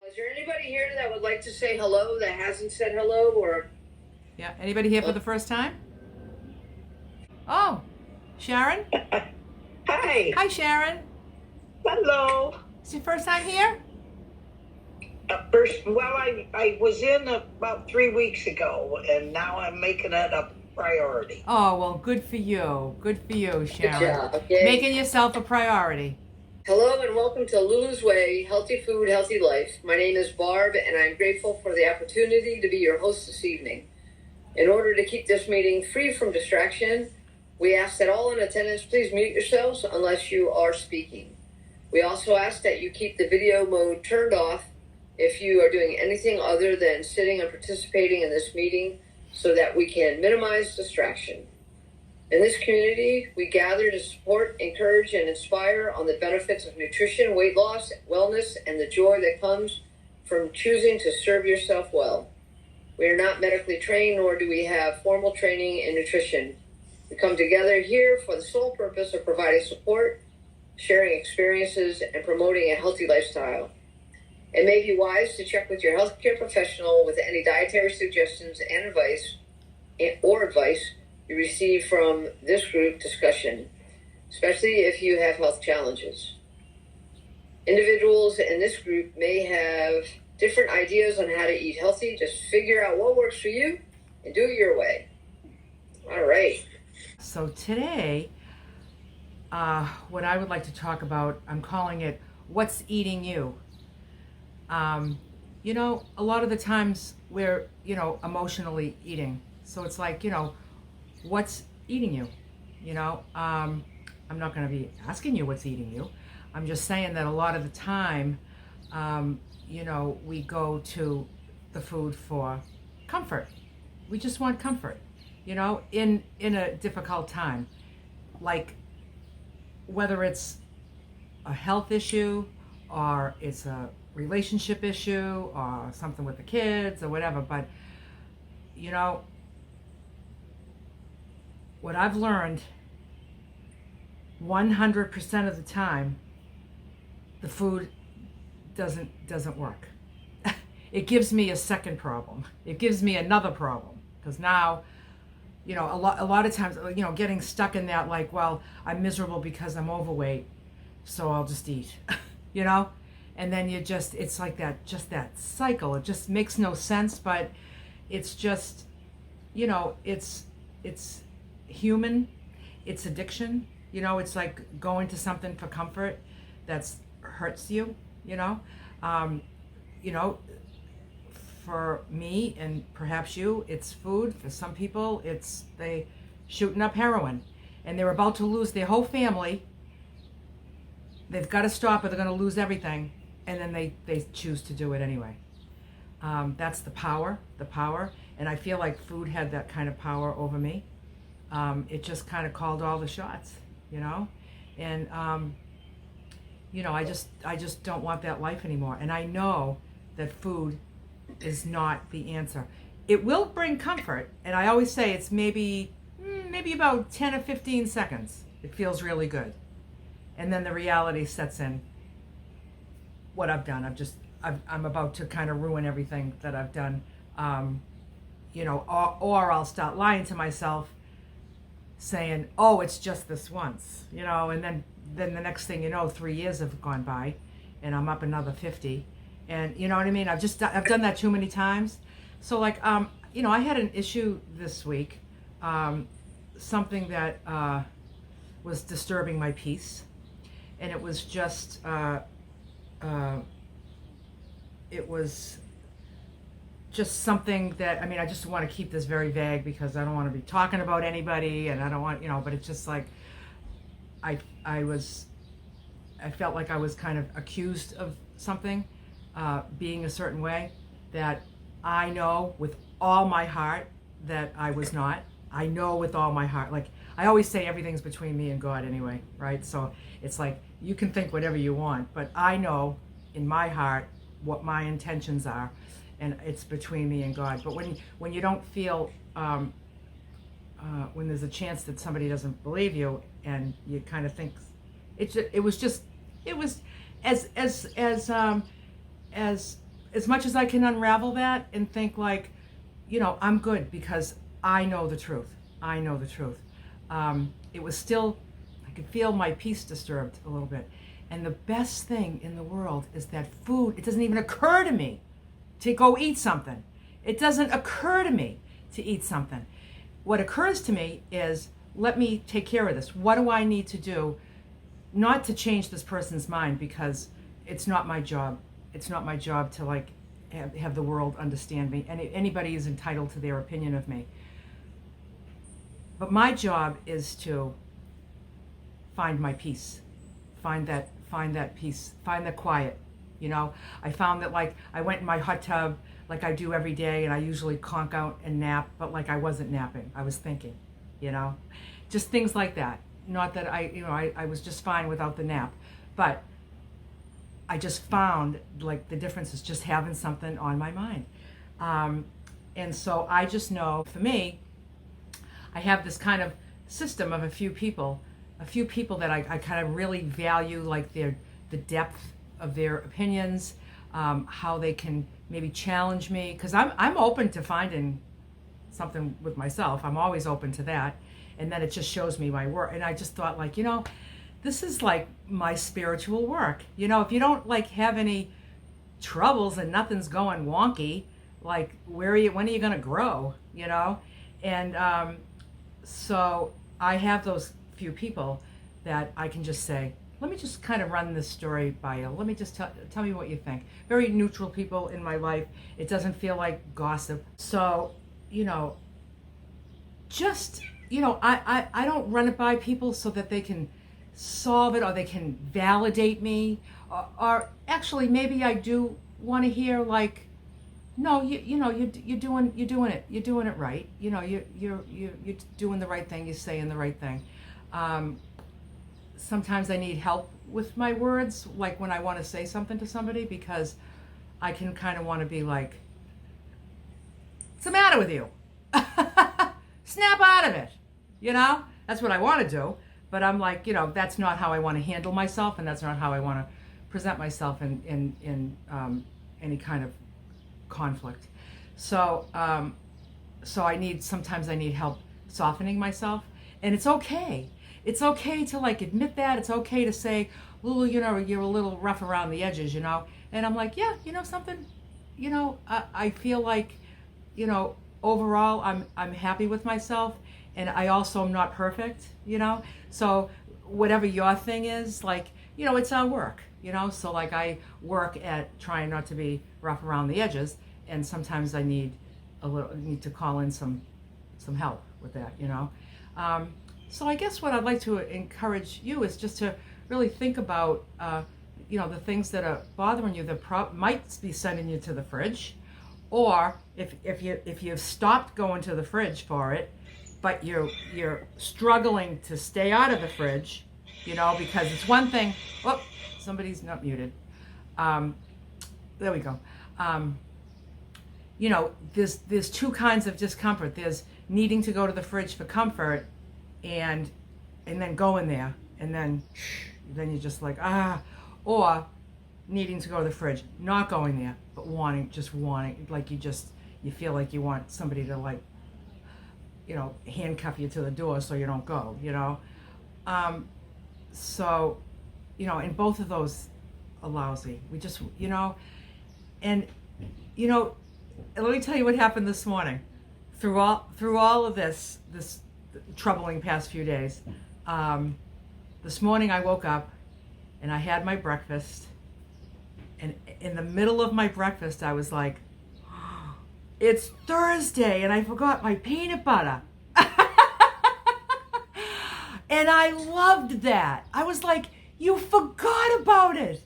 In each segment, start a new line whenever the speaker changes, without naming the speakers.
Is there anybody here that would like to say hello that hasn't said hello or?
Yeah, anybody here for the first time? Oh, Sharon?
Hi.
Hi, Sharon.
Hello.
It's your first time here?
I was in about 3 weeks ago, and now I'm making it a priority.
Oh, well, good for you. Good for you,
Good
Sharon.
job. Okay.
Making yourself a priority.
Hello and welcome to Lulu's Way, Healthy Food, Healthy Life. My name is Barb and I'm grateful for the opportunity to be your host this evening. In order to keep this meeting free from distraction, we ask that all in attendance please mute yourselves unless you are speaking. We also ask that you keep the video mode turned off if you are doing anything other than sitting and participating in this meeting so that we can minimize distraction. In this community, we gather to support, encourage, and inspire on the benefits of nutrition, weight loss, wellness, and the joy that comes from choosing to serve yourself well. We are not medically trained, nor do we have formal training in nutrition. We come together here for the sole purpose of providing support, sharing experiences, and promoting a healthy lifestyle. It may be wise to check with your healthcare professional with any dietary suggestions and advice you receive from this group discussion, especially if you have health challenges. Individuals in this group may have different ideas on how to eat healthy. Just figure out what works for you and do it your way. All right.
So today, what I would like to talk about, I'm calling it, what's eating you? A lot of the times we're, emotionally eating. So it's like, what's eating you? I'm not going to be asking you what's eating you. I'm just saying that a lot of the time, we go to the food for comfort. We just want comfort, in a difficult time. Like whether it's a health issue or it's a relationship issue or something with the kids or whatever. But, what I've learned 100% of the time, the food doesn't work. It gives me a second problem. It gives me another problem because now, a lot of times, getting stuck in that like, well, I'm miserable because I'm overweight, so I'll just eat, and then it's like that cycle. It just makes no sense, but it's just, it's human. It's addiction. It's like going to something for comfort that's hurts you, for me and perhaps you, it's food. For some people, it's they shooting up heroin and they're about to lose their whole family. They've got to stop or they're going to lose everything. And then they choose to do it anyway. That's the power. And I feel like food had that kind of power over me. It just kind of called all the shots, and I just don't want that life anymore. And I know that food is not the answer. It will bring comfort, and I always say it's maybe about 10 or 15 seconds. It feels really good, and then the reality sets in. What I've done, I'm about to kind of ruin everything that I've done, or I'll start lying to myself, saying, oh, it's just this once, and then the next thing you know, 3 years have gone by and I'm up another 50. And you know what I mean? I've done that too many times. So like, I had an issue this week, something that was disturbing my peace. And it was just, something that, I just want to keep this very vague because I don't want to be talking about anybody and I don't want, but it's just like, I felt like I was kind of accused of something, being a certain way that I know with all my heart that I was not. I know with all my heart, like I always say everything's between me and God anyway, right? So it's like, you can think whatever you want, but I know in my heart what my intentions are, and it's between me and God. But when you don't feel, when there's a chance that somebody doesn't believe you, and you kind of think, it was as as much as I can unravel that and think like, I'm good because I know the truth. I know the truth. It was still, I could feel my peace disturbed a little bit. And the best thing in the world is that food, it doesn't even occur to me to go eat something. It doesn't occur to me to eat something. What occurs to me is, let me take care of this. What do I need to do not to change this person's mind, because it's not my job. It's not my job to like have the world understand me. And anybody is entitled to their opinion of me. But my job is to find my peace. Find that peace. Find the quiet. I found that like I went in my hot tub like I do every day, and I usually conk out and nap, but like I wasn't napping. I was thinking, just things like that. Not that I was just fine without the nap, but I just found like the difference is just having something on my mind. And so I just know, for me, I have this kind of system of a few people that I kind of really value, like the depth of their opinions, how they can maybe challenge me, because I'm open to finding something with myself. I'm always open to that. And then it just shows me my work. And I just thought like, this is like my spiritual work. If you don't like have any troubles and nothing's going wonky, like when are you going to grow, And so I have those few people that I can just say, let me just kind of run this story by you. Let me just tell me what you think. Very neutral people in my life. It doesn't feel like gossip. So, just, I don't run it by people so that they can solve it or they can validate me. Or actually, maybe I do want to hear like, no, you're doing it right. You're doing the right thing. You're saying the right thing. Sometimes I need help with my words, like when I want to say something to somebody, because I can kind of want to be like, what's the matter with you? Snap out of it. That's what I want to do. But I'm like, that's not how I want to handle myself, and that's not how I want to present myself in any kind of conflict. So sometimes I need help softening myself, and it's okay. It's okay to like admit that. It's okay to say, Lulu, you're a little rough around the edges, And I'm like, yeah, something, I feel like, overall I'm happy with myself, and I also am not perfect, So whatever your thing is, like, it's our work, So like I work at trying not to be rough around the edges, and sometimes I need to call in some help with that, So I guess what I'd like to encourage you is just to really think about, the things that are bothering you that might be sending you to the fridge, or if you've stopped going to the fridge for it, but you're struggling to stay out of the fridge, because it's one thing. Oh, somebody's not muted. There we go. There's two kinds of discomfort. There's needing to go to the fridge for comfort, and then going there, and then you're just like, or needing to go to the fridge, not going there, but wanting, like you feel like you want somebody to like, handcuff you to the door so you don't go, So, and both of those are lousy. We just, and, let me tell you what happened this morning. Through all of this troubling past few days, this morning I woke up and I had my breakfast, and in the middle of my breakfast I was like, it's Thursday and I forgot my peanut butter. And I loved that. I was like, you forgot about it.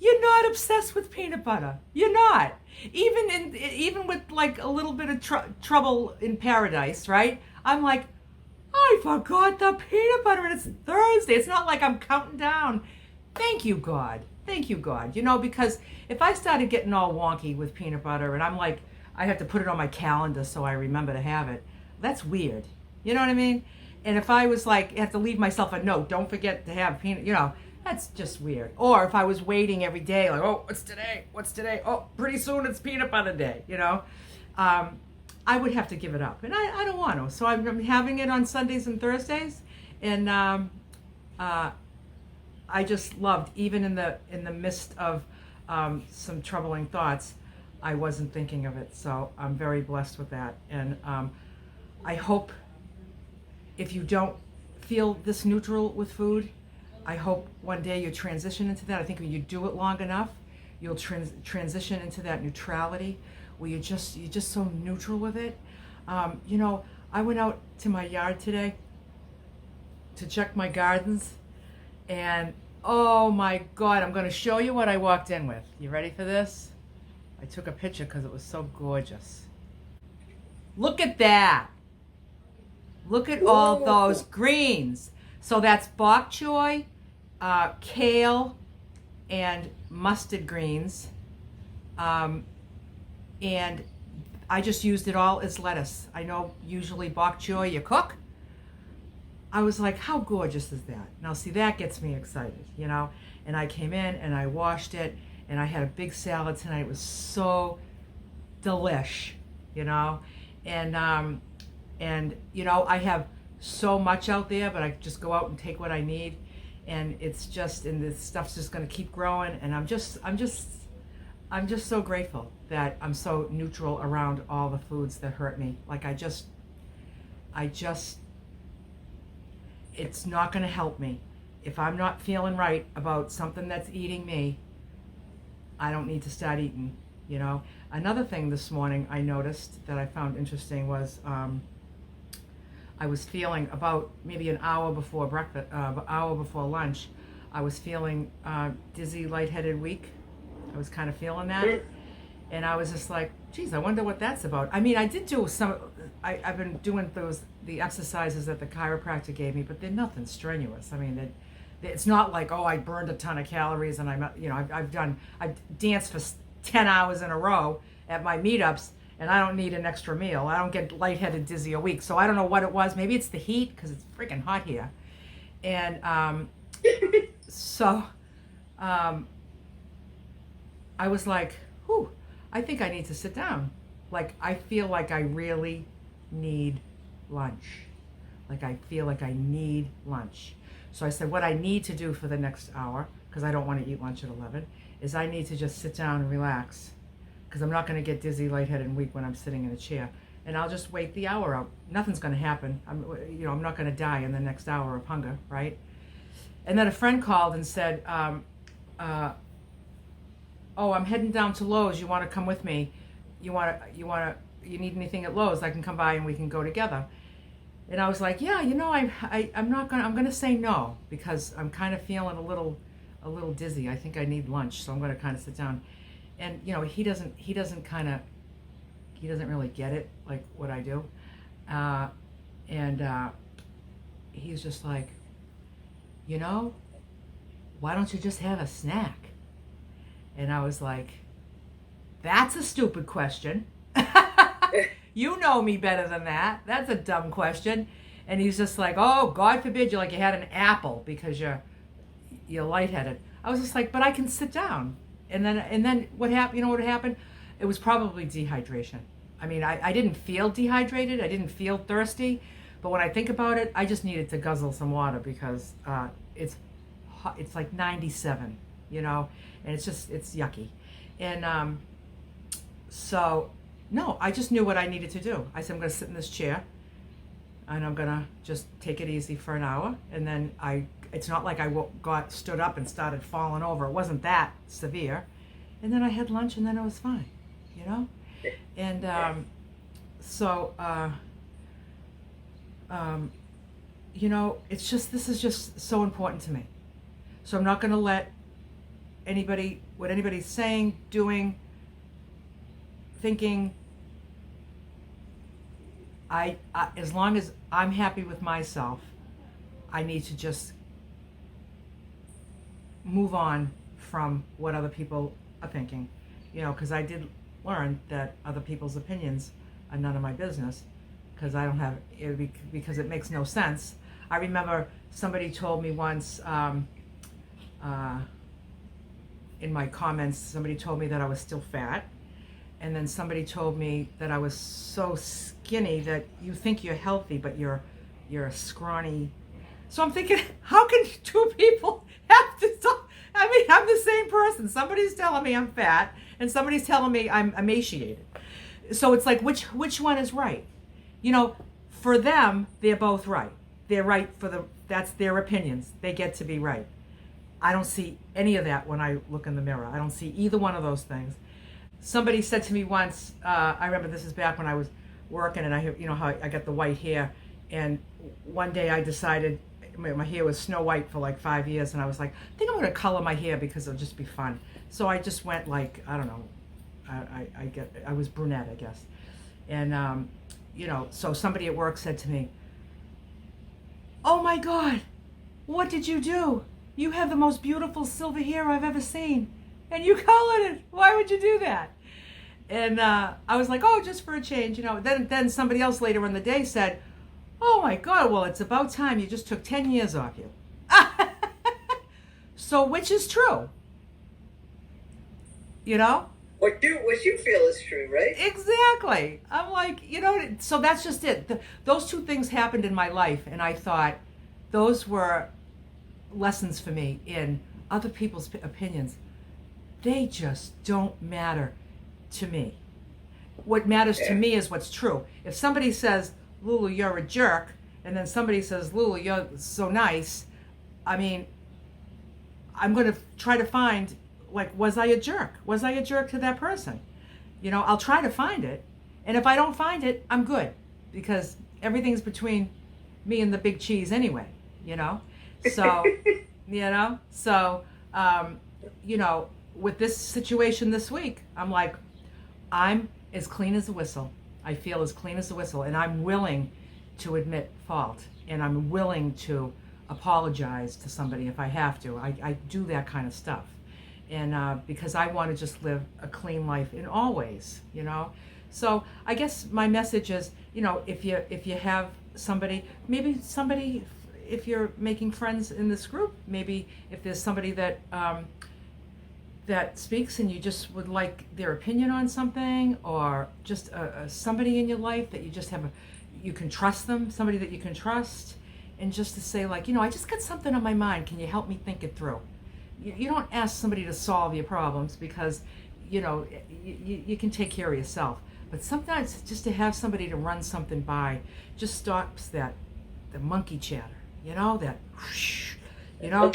You're not obsessed with peanut butter. You're not. Even with like a little bit of trouble in paradise, right? I'm like, I forgot the peanut butter and it's Thursday. It's not like I'm counting down. Thank you, God. Thank you, God. Because if I started getting all wonky with peanut butter and I'm like, I have to put it on my calendar so I remember to have it, that's weird. You know what I mean? And if I was like, I have to leave myself a note, don't forget to have peanut, That's just weird. Or if I was waiting every day, like, oh, what's today? What's today? Oh, pretty soon it's peanut butter day, you know? I would have to give it up. And I don't want to. So I'm having it on Sundays and Thursdays. And I just loved, even in the midst of some troubling thoughts, I wasn't thinking of it. So I'm very blessed with that. And I hope if you don't feel this neutral with food, I hope one day you transition into that. I think when you do it long enough, you'll transition into that neutrality where you're just so neutral with it. You know, I went out to my yard today to check my gardens, and oh my God, I'm going to show you what I walked in with. You ready for this? I took a picture because it was so gorgeous. Look at that. Look at all those greens. So that's bok choy, kale, and mustard greens. And I just used it all as lettuce. I know usually bok choy you cook. I was like, how gorgeous is that? Now see, that gets me excited, you know? And I came in and I washed it, and I had a big salad tonight. It was so delish, you know? And you know, I have so much out there, but I just go out and take what I need, and it's just, and this stuff's just going to keep growing, and I'm just so grateful that I'm so neutral around all the foods that hurt me. Like I just it's not going to help me if I'm not feeling right about something that's eating me. I don't need to start eating, you know. Another thing this morning I noticed that I found interesting was I was feeling about maybe an hour before breakfast, hour before lunch, I was feeling dizzy, lightheaded, weak. I was kind of feeling that. And I was just like, geez, I wonder what that's about. I mean, I did do I've been doing the exercises that the chiropractor gave me, but they're nothing strenuous. I mean, it's not like, oh, I burned a ton of calories and I've danced for 10 hours in a row at my meetups, and I don't need an extra meal. I don't get lightheaded, dizzy a week. So I don't know what it was. Maybe it's the heat because it's freaking hot here. And I was like, whew, I think I need to sit down. Like, I feel like I really need lunch. Like, I feel like I need lunch. So I said, what I need to do for the next hour, because I don't want to eat lunch at 11, is I need to just sit down and relax. Because I'm not going to get dizzy, lightheaded, and weak when I'm sitting in a chair. And I'll just wait the hour out. Nothing's going to happen. I'm not going to die in the next hour of hunger, right? And then a friend called and said, oh, I'm heading down to Lowe's. You want to come with me? You need anything at Lowe's? I can come by and we can go together. And I was like, yeah, I'm going to say no, because I'm kind of feeling a little dizzy. I think I need lunch, so I'm going to kind of sit down. And he doesn't really get it, like what I do. He's just like, why don't you just have a snack? And I was like, that's a stupid question. You know me better than that. That's a dumb question. And he's just like, oh, God forbid you had an apple because you're lightheaded. I was just like, but I can sit down. And then what happened? You know what happened? It was probably dehydration. I mean, I didn't feel dehydrated. I didn't feel thirsty. But when I think about it, I just needed to guzzle some water because it's hot. It's like 97, and it's yucky. And so, no, I just knew what I needed to do. I said, I'm going to sit in this chair and I'm going to just take it easy for an hour. And then it's not like I stood up and started falling over. It wasn't that severe. And then I had lunch and then it was fine, And it's just, this is just so important to me. So I'm not going to let what anybody's saying, doing, thinking, as long as I'm happy with myself, I need to just move on from what other people are thinking, because I did learn that other people's opinions are none of my business, because because it makes no sense. I remember somebody told me once, in my comments, somebody told me that I was still fat. And then somebody told me that I was so skinny that you think you're healthy, but you're a scrawny. So I'm thinking, how can two people have to talk? I mean, I'm the same person. Somebody's telling me I'm fat, and somebody's telling me I'm emaciated. So it's like, which one is right? You know, for them, they're both right. They're right that's their opinions. They get to be right. I don't see any of that when I look in the mirror. I don't see either one of those things. Somebody said to me once, I remember this is back when I was working, and you know how I got the white hair, and one day I decided, my hair was snow white for like 5 years, and I was like, I think I'm going to color my hair because it'll just be fun. So I just went like, I don't know, I was brunette, I guess. And, you know, so somebody at work said to me, oh my God, what did you do? You have the most beautiful silver hair I've ever seen. And you colored it. Why would you do that? And I was like, oh, just for a change, you know. Then somebody else later in the day said, oh my God, well, it's about time. You just took 10 years off you. So which is true? You know?
What you feel is true, right?
Exactly. I'm like, you know, so that's just it. Those two things happened in my life, and I thought those were lessons for me in other people's opinions. They just don't matter to me. What matters to me is what's true. If somebody says, Lulu, you're a jerk, and then somebody says, Lulu, you're so nice, I mean, I'm going to try to find, like, was I a jerk? Was I a jerk to that person? You know, I'll try to find it. And if I don't find it, I'm good. Because everything's between me and the big cheese anyway, you know? So, you know? So, you know, with this situation this week, I'm like, I'm as clean as a whistle. I feel as clean as a whistle, and I'm willing to admit fault, and I'm willing to apologize to somebody if I have to. I do that kind of stuff, and because I want to just live a clean life in all ways, you know. So I guess my message is, you know, if you have somebody, maybe somebody, if you're making friends in this group, maybe if there's somebody that that speaks and you just would like their opinion on something, or just somebody in your life that you just have you can trust them, somebody that you can trust, and just to say, like, you know, I just got something on my mind, can you help me think it through? You don't ask somebody to solve your problems, because, you know, you can take care of yourself. But sometimes just to have somebody to run something by just stops the monkey chatter, you know, that whoosh, you know,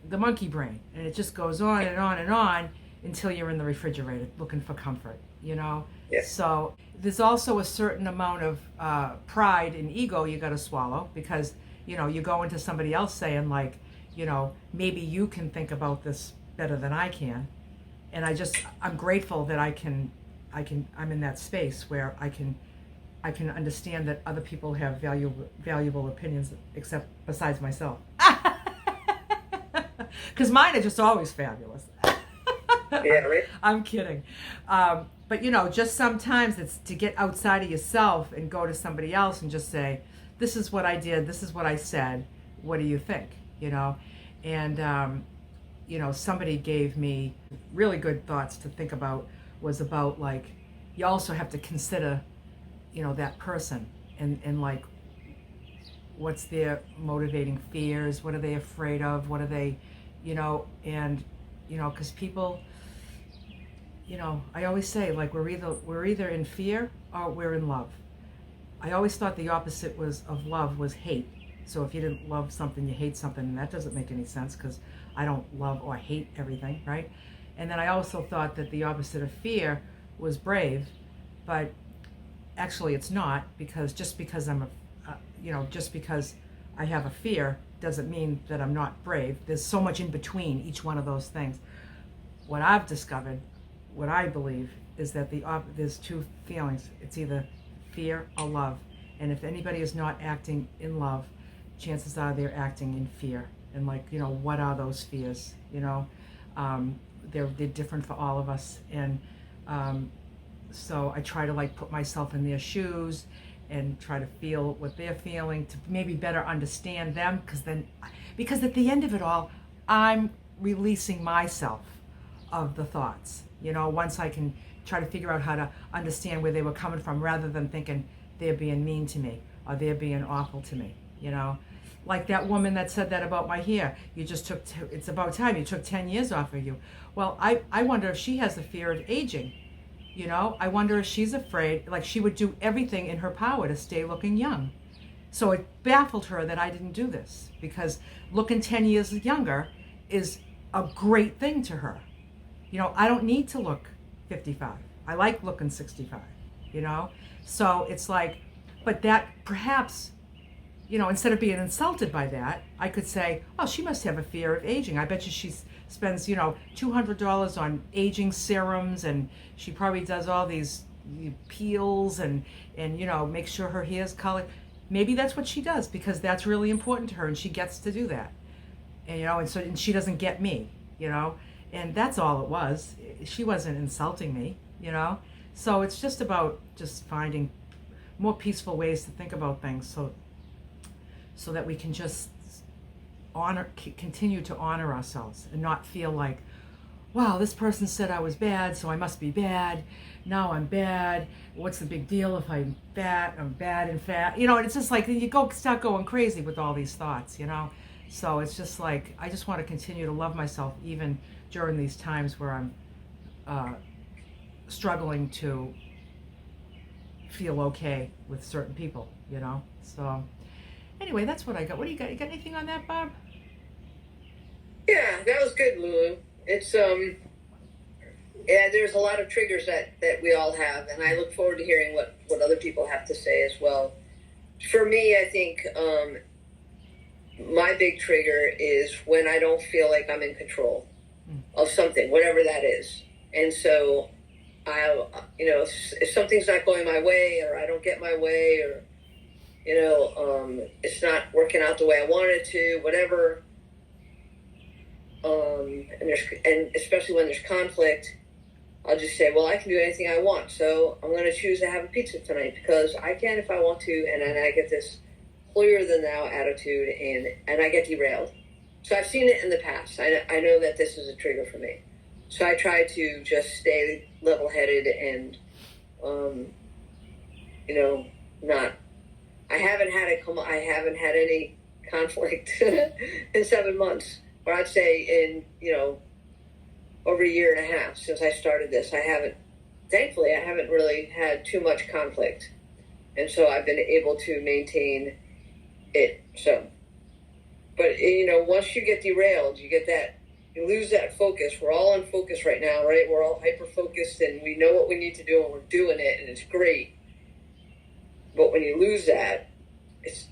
the monkey brain, and it just goes on and on and on until you're in the refrigerator looking for comfort, you know. So there's also a certain amount of pride and ego you got to swallow, because, you know, you go into somebody else saying, like, you know, maybe you can think about this better than I can, and I'm grateful that I'm in that space where I can understand that other people have valuable opinions, except besides myself. Because mine are just always fabulous.
Yeah, right.
I'm kidding. But, you know, just sometimes it's to get outside of yourself and go to somebody else and just say, this is what I did, this is what I said, what do you think? You know? And, you know, somebody gave me really good thoughts to think about, was about, like, you also have to consider, you know, that person and like, what's their motivating fears, what are they afraid of, what are they, you know, and, you know, because people, you know, I always say, like, we're either in fear or we're in love. I always thought the opposite of love was hate. So if you didn't love something, you hate something, and that doesn't make any sense, because I don't love or hate everything, right? And then I also thought that the opposite of fear was brave, but actually it's not, because just because just because I have a fear doesn't mean that I'm not brave. There's so much in between each one of those things. What I've discovered, what I believe, is that there's two feelings. It's either fear or love. And if anybody is not acting in love, chances are they're acting in fear. And, like, you know, what are those fears? You know, they're different for all of us. And so I try to, like, put myself in their shoes and try to feel what they're feeling, to maybe better understand them, because at the end of it all, I'm releasing myself of the thoughts. Once I can try to figure out how to understand where they were coming from, rather than thinking they're being mean to me or they're being awful to me. Like that woman that said that about my hair. You just took, it's about time you took 10 years off of you. Well, I wonder if she has the fear of aging. I wonder if she's afraid, like she would do everything in her power to stay looking young. So it baffled her that I didn't do this, because looking 10 years younger is a great thing to her. I don't need to look 55. I like looking 65, So it's like, but that perhaps, instead of being insulted by that, I could say, oh, she must have a fear of aging. I bet you she spends, $200 on aging serums, and she probably does all these peels and make sure her hair's colored. Maybe that's what she does, because that's really important to her, and she gets to do that. And and she doesn't get me, and that's all it was. She wasn't insulting me, So it's just about just finding more peaceful ways to think about things, so that we can just continue to honor ourselves and not feel like, wow, this person said I was bad, so I must be bad. Now I'm bad. What's the big deal if I'm fat? I'm bad and fat. And it's just like you start going crazy with all these thoughts, So it's just like, I just want to continue to love myself even during these times where I'm struggling to feel okay with certain people, So anyway, that's what I got. What do you got? You got anything on that, Bob?
Yeah, that was good, Lulu. It's yeah, there's a lot of triggers that we all have, and I look forward to hearing what other people have to say as well. For me, I think my big trigger is when I don't feel like I'm in control of something, whatever that is. And so if something's not going my way, or I don't get my way, or it's not working out the way I want it to, whatever. And especially when there's conflict, I'll just say, well, I can do anything I want, so I'm going to choose to have a pizza tonight because I can if I want to, and then I get this holier than thou attitude, and I get derailed. So I've seen it in the past. I know that this is a trigger for me. So I try to just stay level-headed and, not. I haven't had any conflict in 7 months, or I'd say in over a year and a half since I started this. Thankfully, I haven't really had too much conflict, and so I've been able to maintain it. So, but once you get derailed, you lose that focus. We're all on focus right now, right? We're all hyper-focused, and we know what we need to do, and we're doing it, and it's great. But when you lose that, it's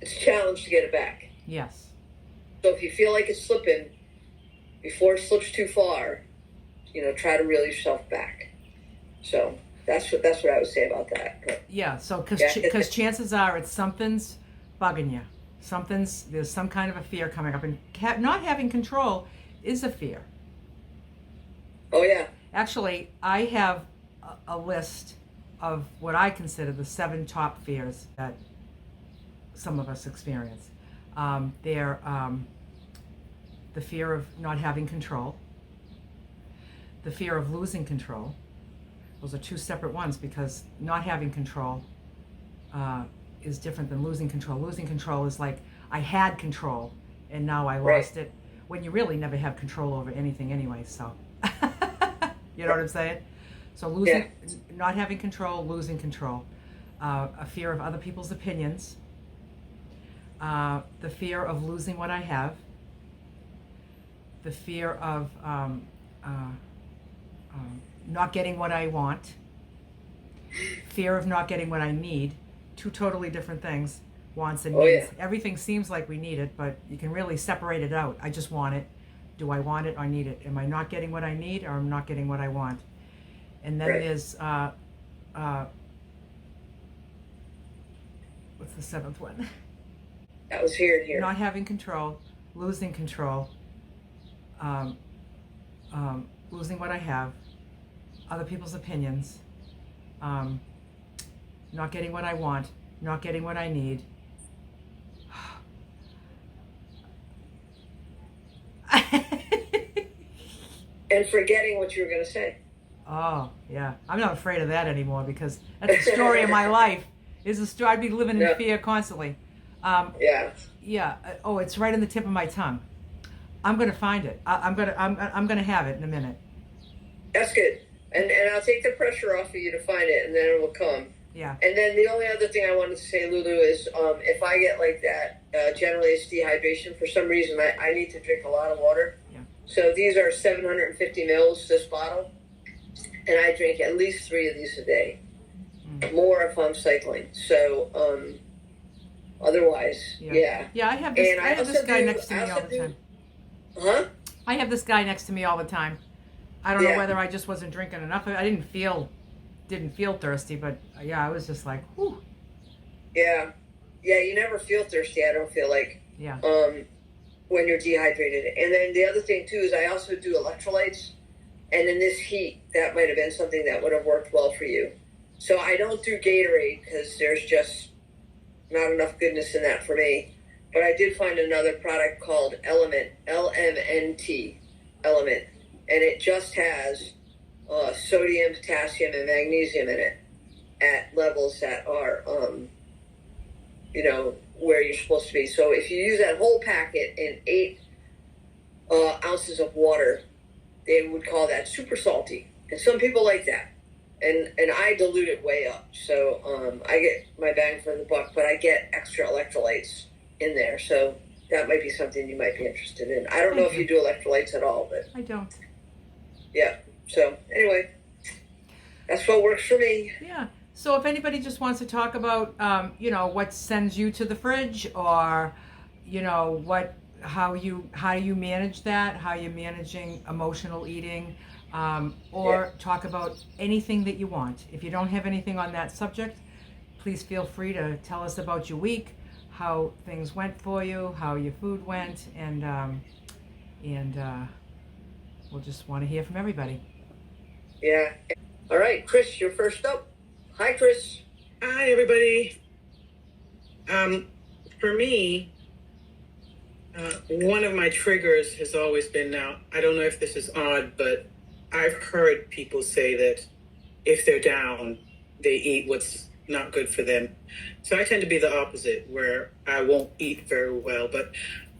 a challenge to get it back.
Yes.
So if you feel like it's slipping, before it slips too far, try to reel yourself back. So that's what I would say about that. But,
yeah. So because chances are something's bugging you. There's some kind of a fear coming up, and not having control is a fear.
Oh yeah.
Actually, I have a list of what I consider the 7 top fears that some of us experience. They're the fear of not having control, the fear of losing control. Those are 2 separate ones, because not having control is different than losing control. Losing control is like I had control and now I lost it, when you really never have control over anything anyway. So you know what I'm saying? So not having control, losing control, a fear of other people's opinions, the fear of losing what I have, the fear of not getting what I want, fear of not getting what I need. 2 totally different things, wants and needs.
Yeah.
Everything seems like we need it, but you can really separate it out. I just want it. Do I want it or need it? Am I not getting what I need, or am I not getting what I want? And then there's what's the 7th one?
That was here.
Not having control, losing control, losing what I have, other people's opinions, not getting what I want, not getting what I need.
and forgetting what you were going to say.
Oh, yeah. I'm not afraid of that anymore because that's the story of my life. Is a story. I'd be living in fear constantly.
Yeah.
Yeah. Oh, it's right on the tip of my tongue. I'm gonna find it. I'm gonna have it in a minute.
That's good. And I'll take the pressure off of you to find it, and then it will come.
Yeah.
And then the only other thing I wanted to say, Lulu, is if I get like that, generally it's dehydration. For some reason, I need to drink a lot of water.
Yeah.
So these are 750 mils, this bottle. And I drink at least 3 of these a day. More if I'm cycling. So otherwise, yeah.
Yeah, I have this, I have this guy next to me all the time.
Huh?
I have this guy next to me all the time. I don't know whether I just wasn't drinking enough. I didn't feel thirsty, but yeah, I was just like, whew.
Yeah. Yeah, you never feel thirsty, I don't feel like.
Yeah.
When you're dehydrated. And then the other thing too is I also do electrolytes. And in this heat, that might have been something that would have worked well for you. So I don't do Gatorade because there's just not enough goodness in that for me. But I did find another product called Element, LMNT, Element. And it just has sodium, potassium, and magnesium in it at levels that are, where you're supposed to be. So if you use that whole packet in 8 ounces of water, they would call that super salty. And some people like that. And I dilute it way up. So I get my bang for the buck, but I get extra electrolytes in there. So that might be something you might be interested in. I don't know if you do electrolytes at all, but
I don't.
Yeah. So anyway, that's what works for me.
Yeah. So if anybody just wants to talk about, what sends you to the fridge, or, how you manage that, how you're managing emotional eating, or talk about anything that you want. If you don't have anything on that subject, please feel free to tell us about your week, how things went for you, how your food went, and we'll just want to hear from everybody.
Yeah. All right, Chris, you're first up. Hi, Chris.
Hi, everybody. For me, one of my triggers has always been, now, I don't know if this is odd, but I've heard people say that if they're down, they eat what's not good for them. So I tend to be the opposite, where I won't eat very well. But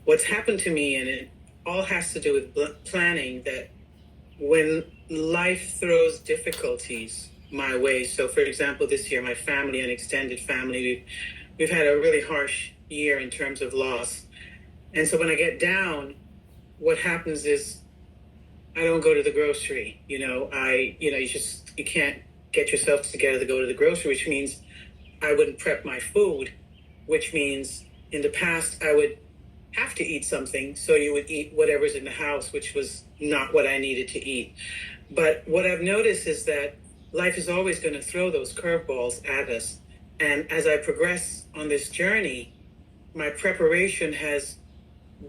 what's happened to me, and it all has to do with planning, that when life throws difficulties my way. So, for example, this year, my family and extended family, we've had a really harsh year in terms of loss. And so when I get down, what happens is I don't go to the grocery. You can't get yourself together to go to the grocery, which means I wouldn't prep my food, which means in the past I would have to eat something. So you would eat whatever's in the house, which was not what I needed to eat. But what I've noticed is that life is always going to throw those curveballs at us. And as I progress on this journey, my preparation has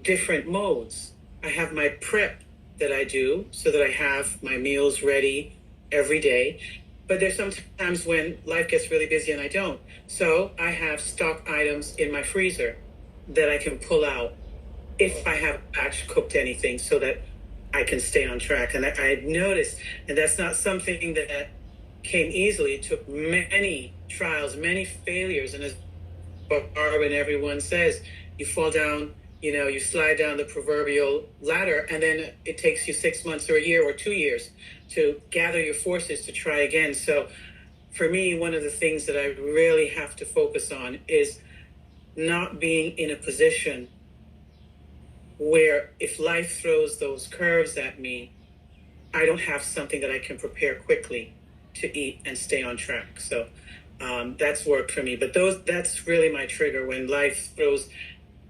different modes. I have my prep that I do so that I have my meals ready every day. But there's sometimes when life gets really busy and I don't. So I have stock items in my freezer that I can pull out if I have batch cooked anything, so that I can stay on track. And I've noticed, and that's not something that came easily. It took many trials, many failures. And as Barb and everyone says, you fall down, you slide down the proverbial ladder, and then it takes you 6 months or a year or 2 years to gather your forces to try again. So for me, one of the things that I really have to focus on is not being in a position where if life throws those curves at me, I don't have something that I can prepare quickly to eat and stay on track. So that's worked for me. But that's really my trigger, when life throws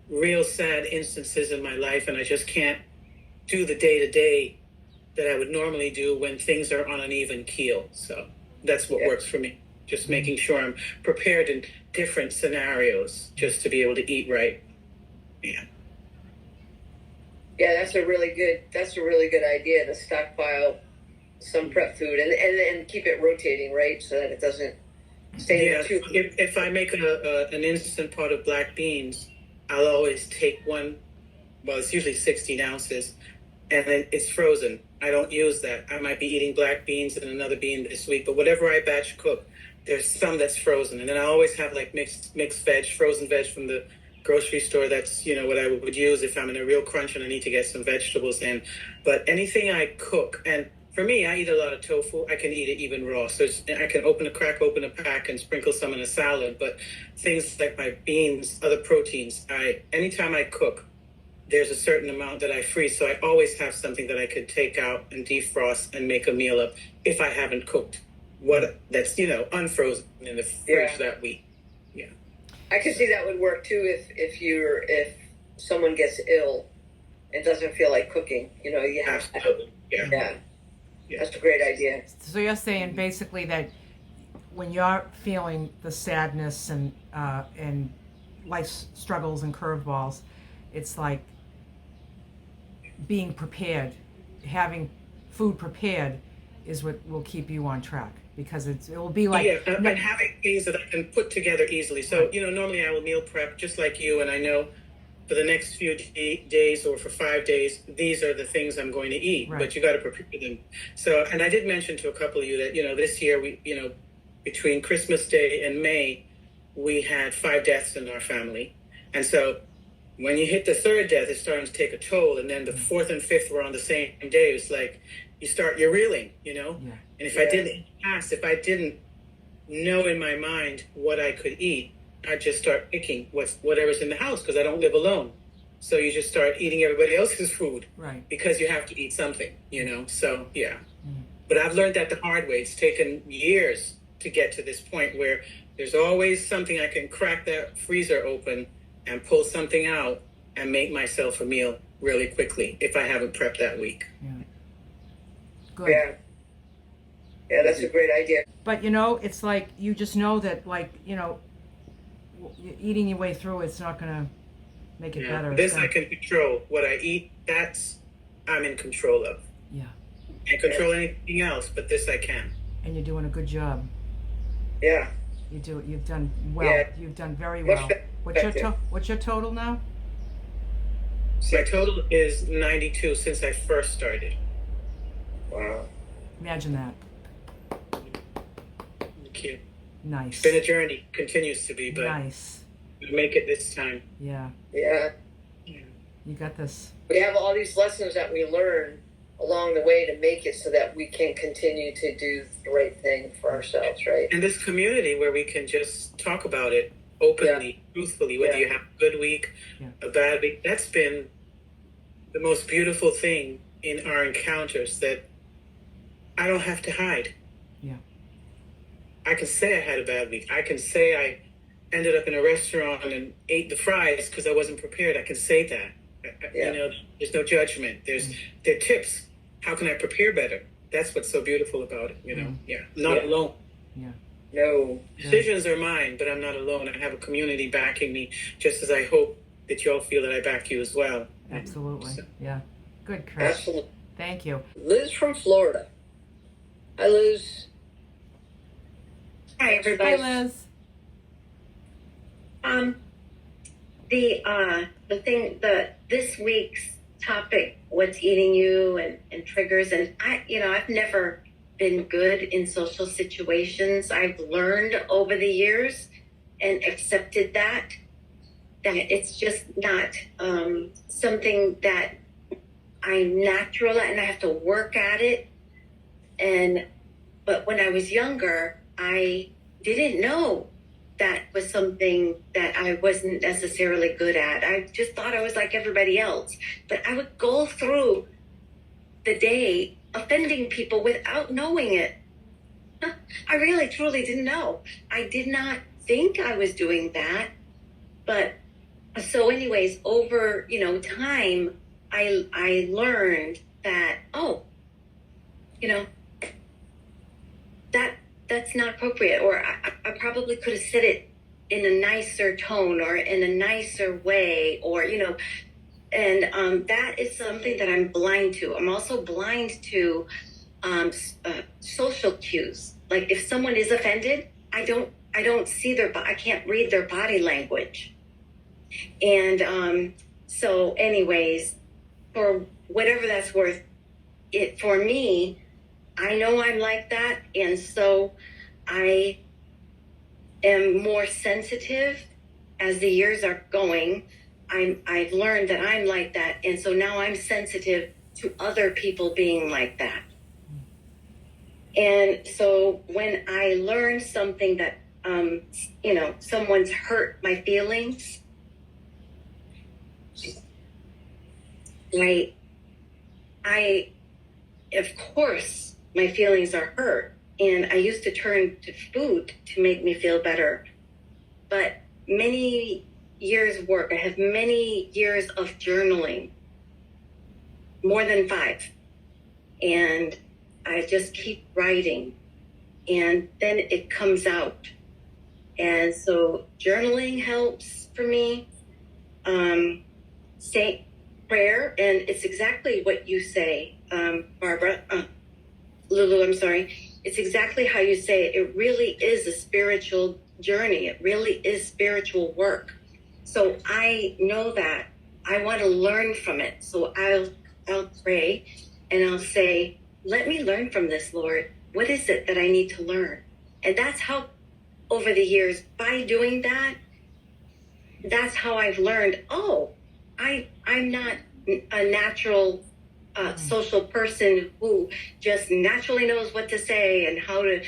real sad instances in my life and I just can't do the day-to-day that I would normally do when things are on an even keel. So that's what works for me. Just making sure I'm prepared in different scenarios just to be able to eat right. Yeah.
Yeah, that's a really good idea to stockpile some prep food and keep it rotating, right? So that it doesn't stay there too.
If I make an instant pot of black beans, I'll always take one, well, it's usually 16 ounces, and then it's frozen. I don't use that. I might be eating black beans and another bean this week, but whatever I batch cook, there's some that's frozen. And then I always have like mixed veg, frozen veg from the grocery store. That's, what I would use if I'm in a real crunch and I need to get some vegetables in. But anything I cook, and for me, I eat a lot of tofu. I can eat it even raw. So I can open a pack and sprinkle some in a salad. But things like my beans, other proteins, anytime I cook, there's a certain amount that I freeze. So I always have something that I could take out and defrost and make a meal of if I haven't cooked that's, unfrozen in the fridge that week. Yeah.
I could see that would work too if someone gets ill and doesn't feel like cooking. You have
Absolutely.
to. Yeah. That's a great idea.
So you're saying basically that when you're feeling the sadness and life struggles and curveballs, it's like being prepared, having food prepared is what will keep you on track, because it will be like
and having things that I can put together easily. So normally I will meal prep just like you, and I know for the next few days or for 5 days, these are the things I'm going to eat.
Right.
But you got to prepare them. So, and I did mention to a couple of you that this year we between Christmas Day and May we had 5 deaths in our family, and so when you hit the 3rd death, it's starting to take a toll, and then the 4th and 5th were on the same day. It's like you're reeling, Yeah. And if I didn't know in my mind what I could eat, I'd just start picking whatever's in the house because I don't live alone. So you just start eating everybody else's food,
right?
Because you have to eat something, So yeah. But I've learned that the hard way. It's taken years to get to this point where there's always something I can crack that freezer open and pull something out and make myself a meal really quickly if I haven't prepped that week.
Yeah. Good.
Yeah, that's a great idea.
But it's like you just know that, eating your way through it's not gonna make it better.
This I can control. What I eat, I'm in control of.
Yeah.
I can't control anything else, but this I can.
And you're doing a good job.
Yeah.
You've done well.
Yeah.
You've done very well. What's your total now?
My total is 92 since I first started.
Wow.
Imagine that.
Thank you.
Nice.
It's been a journey, continues to be, but
nice.
we'll make it this time.
Yeah.
Yeah.
You got this.
We have all these lessons that we learn along the way to make it so that we can continue to do the right thing for ourselves, right?
And this community where we can just talk about it openly, truthfully, whether you have a good week, a bad week. That's been the most beautiful thing in our encounters, that I don't have to hide.
Yeah. I
can say I had a bad week. I can say I ended up in a restaurant and ate the fries because I wasn't prepared. I can say that. There's no judgment. There are tips. How can I prepare better? That's what's so beautiful about it, Not alone.
Yeah.
No.
Decisions are mine, but I'm not alone. I have a community backing me, just as I hope that you all feel that I back you as well.
Absolutely. Yeah. Good, Chris.
Absolutely.
Thank you.
Liz from Florida. Hi, Liz.
Hi, everybody.
Hi, Liz.
This week's topic, what's eating you and triggers, and I've never been good in social situations. I've learned over the years and accepted that it's just not something that I'm natural at, and I have to work at it. But when I was younger, I didn't know that was something that I wasn't necessarily good at. I just thought I was like everybody else. But I would go through the day offending people without knowing it. I really, truly didn't know. I did not think I was doing that. But so anyways, over, time, I learned that, that's not appropriate, or I probably could have said it in a nicer tone or in a nicer way, or, and that is something that I'm blind to. I'm also blind to social cues. Like if someone is offended, I don't see I can't read their body language. And so anyways, for whatever that's worth, it for me, I know I'm like that, and so I am more sensitive as the years are going. I've learned that I'm like that, and so now I'm sensitive to other people being like that. And so when I learn something that someone's hurt my feelings, I of course my feelings are hurt, and I used to turn to food to make me feel better. But many years work, I have many years of journaling, more than 5. And I just keep writing, and then it comes out. And so journaling helps for me. Say prayer, and it's exactly what you say, Barbara. Lulu, I'm sorry. It's exactly how you say it. It really is a spiritual journey. It really is spiritual work. So I know that I want to learn from it. So I'll pray, and I'll say, let me learn from this, Lord. What is it that I need to learn? And that's how, over the years, by doing that, that's how I've learned, I'm not a natural social person who just naturally knows what to say and how to,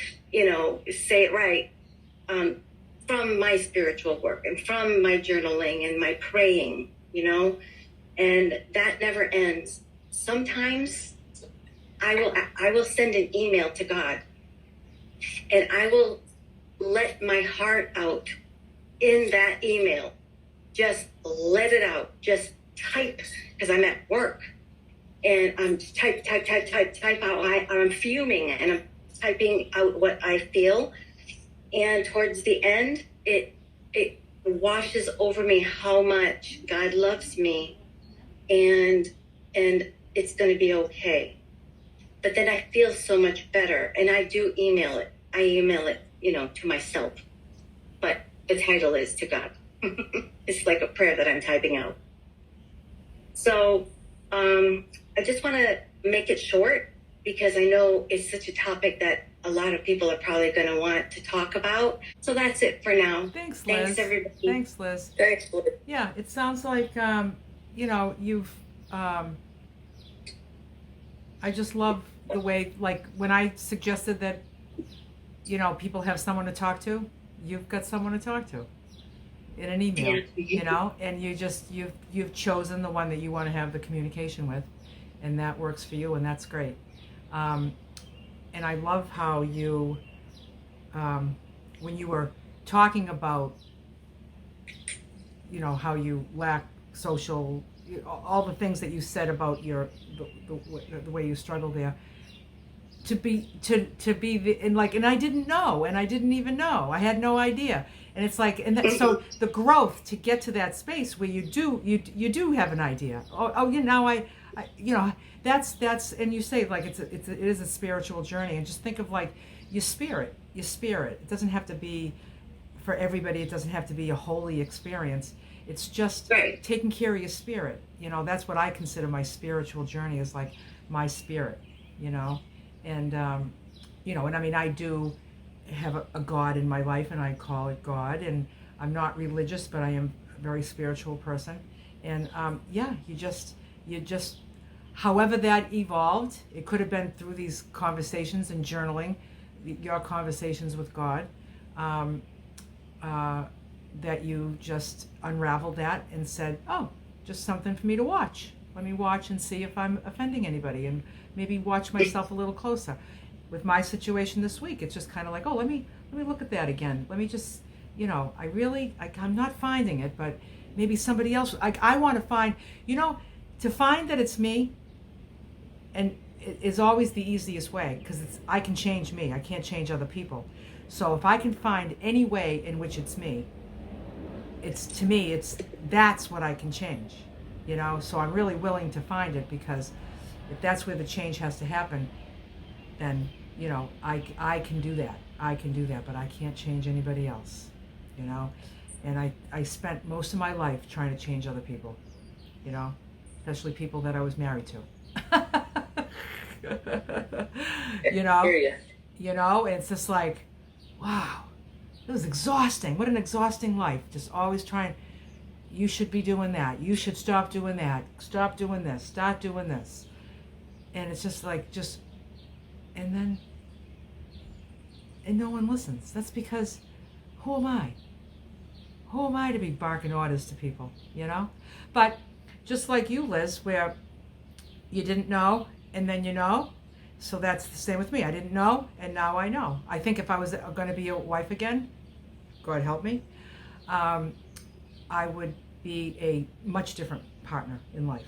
say it right. From my spiritual work and from my journaling and my praying, and that never ends. Sometimes I will send an email to God, and I will let my heart out in that email. Just let it out. Just type, because I'm at work, and I'm type out. I'm fuming, and I'm typing out what I feel. And towards the end, it washes over me how much God loves me, and it's going to be okay. But then I feel so much better, and I do email it. I email it, to myself, but the title is to God. It's like a prayer that I'm typing out. So I just want to make it short, because I know it's such a topic that a lot of people are probably going to want to talk about. So that's it for now.
Thanks, Liz.
Thanks, everybody.
Thanks, Liz.
Thanks, Liz.
Yeah, it sounds like, you've, I just love the way, like, when I suggested that, people have someone to talk to, you've got someone to talk to in an email, and you've chosen the one that you want to have the communication with, and that works for you, and that's great. And I love how you, when you were talking about, how you lack social, all the things that you said about the way you struggle there, to be and I didn't know, and I didn't even know, I had no idea, and it's like, and that, so the growth to get to that space where you do have an idea. That's and you say, like, it is a spiritual journey, and just think of, like, your spirit. It doesn't have to be, for everybody, it doesn't have to be a holy experience. It's just
Right.
taking care of your spirit. That's what I consider my spiritual journey, is like my spirit, and and I mean, I do have a God in my life, and I call it God, and I'm not religious, but I am a very spiritual person. And you just however that evolved, it could have been through these conversations and journaling, your conversations with God, that you just unraveled that and said, oh, just something for me to watch. Let me watch and see if I'm offending anybody, and maybe watch myself a little closer. With my situation this week, it's just kind of like, oh, let me look at that again. Let me just, I'm not finding it, but maybe somebody else, I want to find, to find that it's me, and it is always the easiest way, because I can change me. I can't change other people. So if I can find any way in which it's me, that's what I can change, so I'm really willing to find it, because if that's where the change has to happen, then, I can do that, but I can't change anybody else, and I spent most of my life trying to change other people, especially people that I was married to. You know?
Hear ya.
You know, and it's just like, wow, it was exhausting. What an exhausting life. Just always trying, you should be doing that. You should stop doing that. Stop doing this. Stop doing this. And it's just like, and no one listens. That's because, who am I? Who am I to be barking orders to people, you know? But just like you, Liz, where you didn't know, and then you know. So that's the same with me. I didn't know, and now I know. I think if I was going to be a wife again, God help me, I would be a much different partner in life.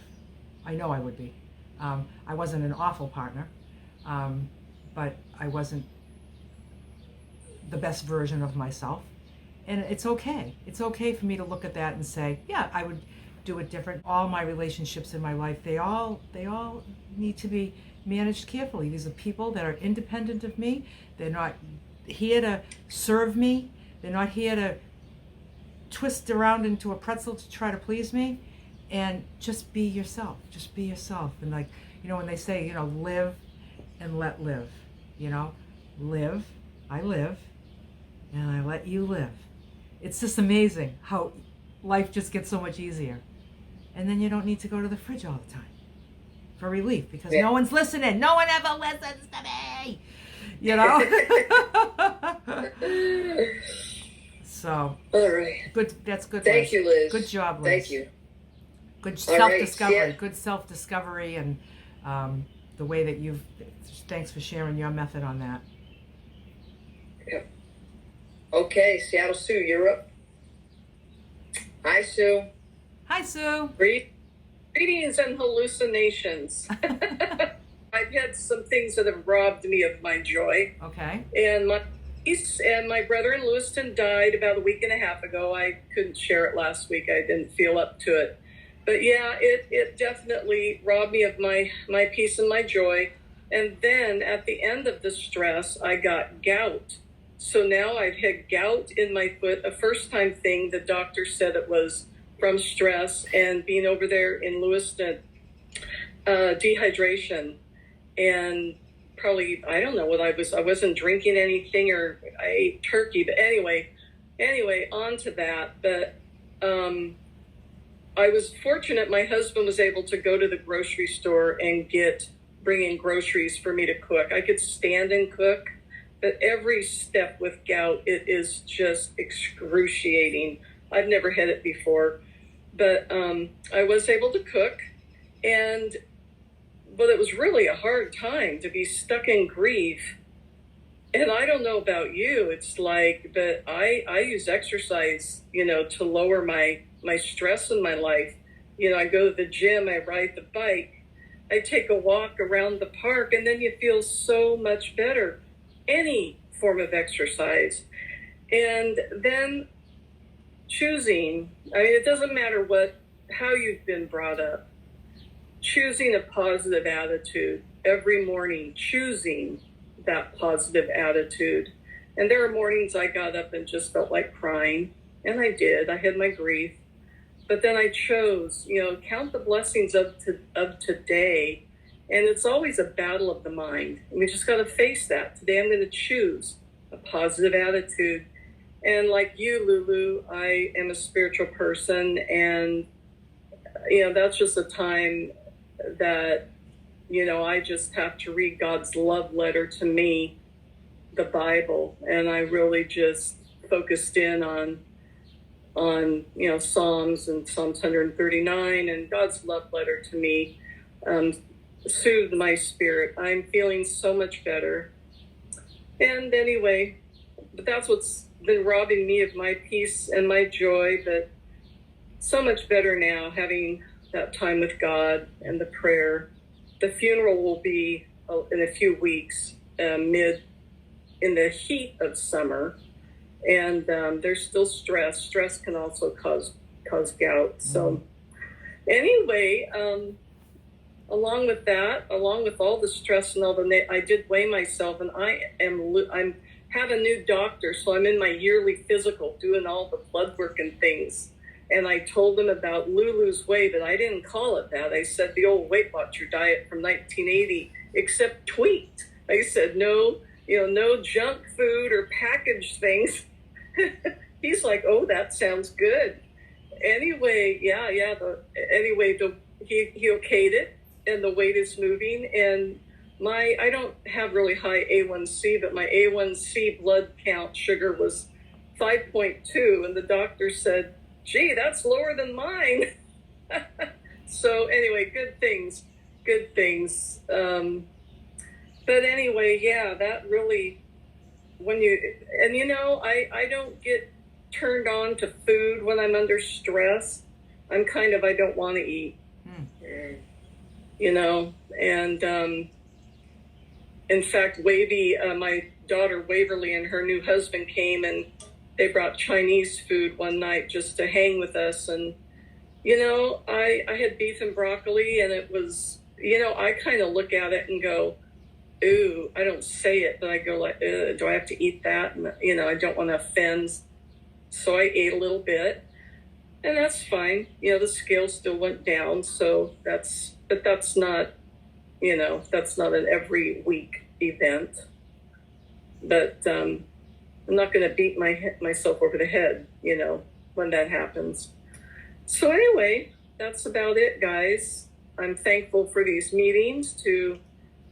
I know I would be. I wasn't an awful partner, but I wasn't the best version of myself. And it's okay. It's okay for me to look at that and say, yeah, I would do it different. All my relationships in my life, they all need to be managed carefully. These are people that are independent of me. They're not here to serve me. They're not here to twist around into a pretzel to try to please me. And just be yourself. Just be yourself. And like, you know, when they say, you know, live and let live, you know, live, I live, and I let you live. It's just amazing how life just gets so much easier. And then you don't need to go to the fridge all the time for relief, because no one's listening. No one ever listens to me, you know? So,
All right.
good. That's good.
Thank you, Liz.
Good job, Liz.
Thank you.
Good
All right,
self-discovery.
yeah.
Good self-discovery, and the way that you've. Thanks for sharing your method on that.
Yep. Okay, Seattle Sue, you're up. Hi, Sue.
Hi, Sue.
Greetings and hallucinations. I've had some things that have robbed me of my joy.
Okay.
And my niece and my brother in Lewiston died about a week and a half ago. I couldn't share it last week. I didn't feel up to it. But yeah, it definitely robbed me of my peace and my joy. And then at the end of the stress, I got gout. So now I've had gout in my foot, a first-time thing. The doctor said it was from stress and being over there in Lewiston, dehydration, and probably, I don't know what I wasn't drinking anything, or I ate turkey, but anyway, on to that. But I was fortunate my husband was able to go to the grocery store and bring in groceries for me to cook. I could stand and cook, but every step with gout, it is just excruciating. I've never had it before. But I was able to cook, but it was really a hard time to be stuck in grief. And I don't know about you, it's like, but I use exercise, you know, to lower my stress in my life. You know, I go to the gym, I ride the bike, I take a walk around the park, and then you feel so much better. Any form of exercise. And then choosing, I mean, it doesn't matter how you've been brought up, choosing a positive attitude every morning, choosing that positive attitude. And there are mornings I got up and just felt like crying, and I did. I had my grief, but then I chose, you know, count the blessings of today. And it's always a battle of the mind. And we just got to face that. Today I'm going to choose a positive attitude. And like you, Lulu, I am a spiritual person, and, you know, that's just a time that, you know, I just have to read God's love letter to me, the Bible. And I really just focused in on, you know, Psalms and Psalms 139 and God's love letter to me soothed my spirit. I'm feeling so much better. And anyway, but that's what's been robbing me of my peace and my joy, but so much better now, having that time with God and the prayer. The funeral will be in a few weeks, in the heat of summer, and there's still stress. Stress can also cause gout. So anyway, along with that, along with all the stress and all I did weigh myself, and I'm have a new doctor, so I'm in my yearly physical, doing all the blood work and things. And I told him about Lulu's Way, but I didn't call it that. I said the old Weight Watcher diet from 1980. except tweaked. I said, no, no junk food or packaged things. He's like, oh, that sounds good. Anyway, he okayed it, and the weight is moving. And I don't have really high A1C, but my A1C blood count sugar was 5.2, and the doctor said, gee, that's lower than mine. So anyway, good things. But anyway, that really, I don't get turned on to food when I'm under stress. I'm kind of, I don't want to eat, and in fact, my daughter Waverly and her new husband came, and they brought Chinese food one night just to hang with us. And, I had beef and broccoli, and it was, I kind of look at it and go, ooh, I don't say it, but I go like, do I have to eat that? And, I don't want to offend. So I ate a little bit, and that's fine. The scale still went down. So that's not, that's not an every week event. But I'm not going to beat myself over the head, when that happens. So anyway, that's about it, guys. I'm thankful for these meetings to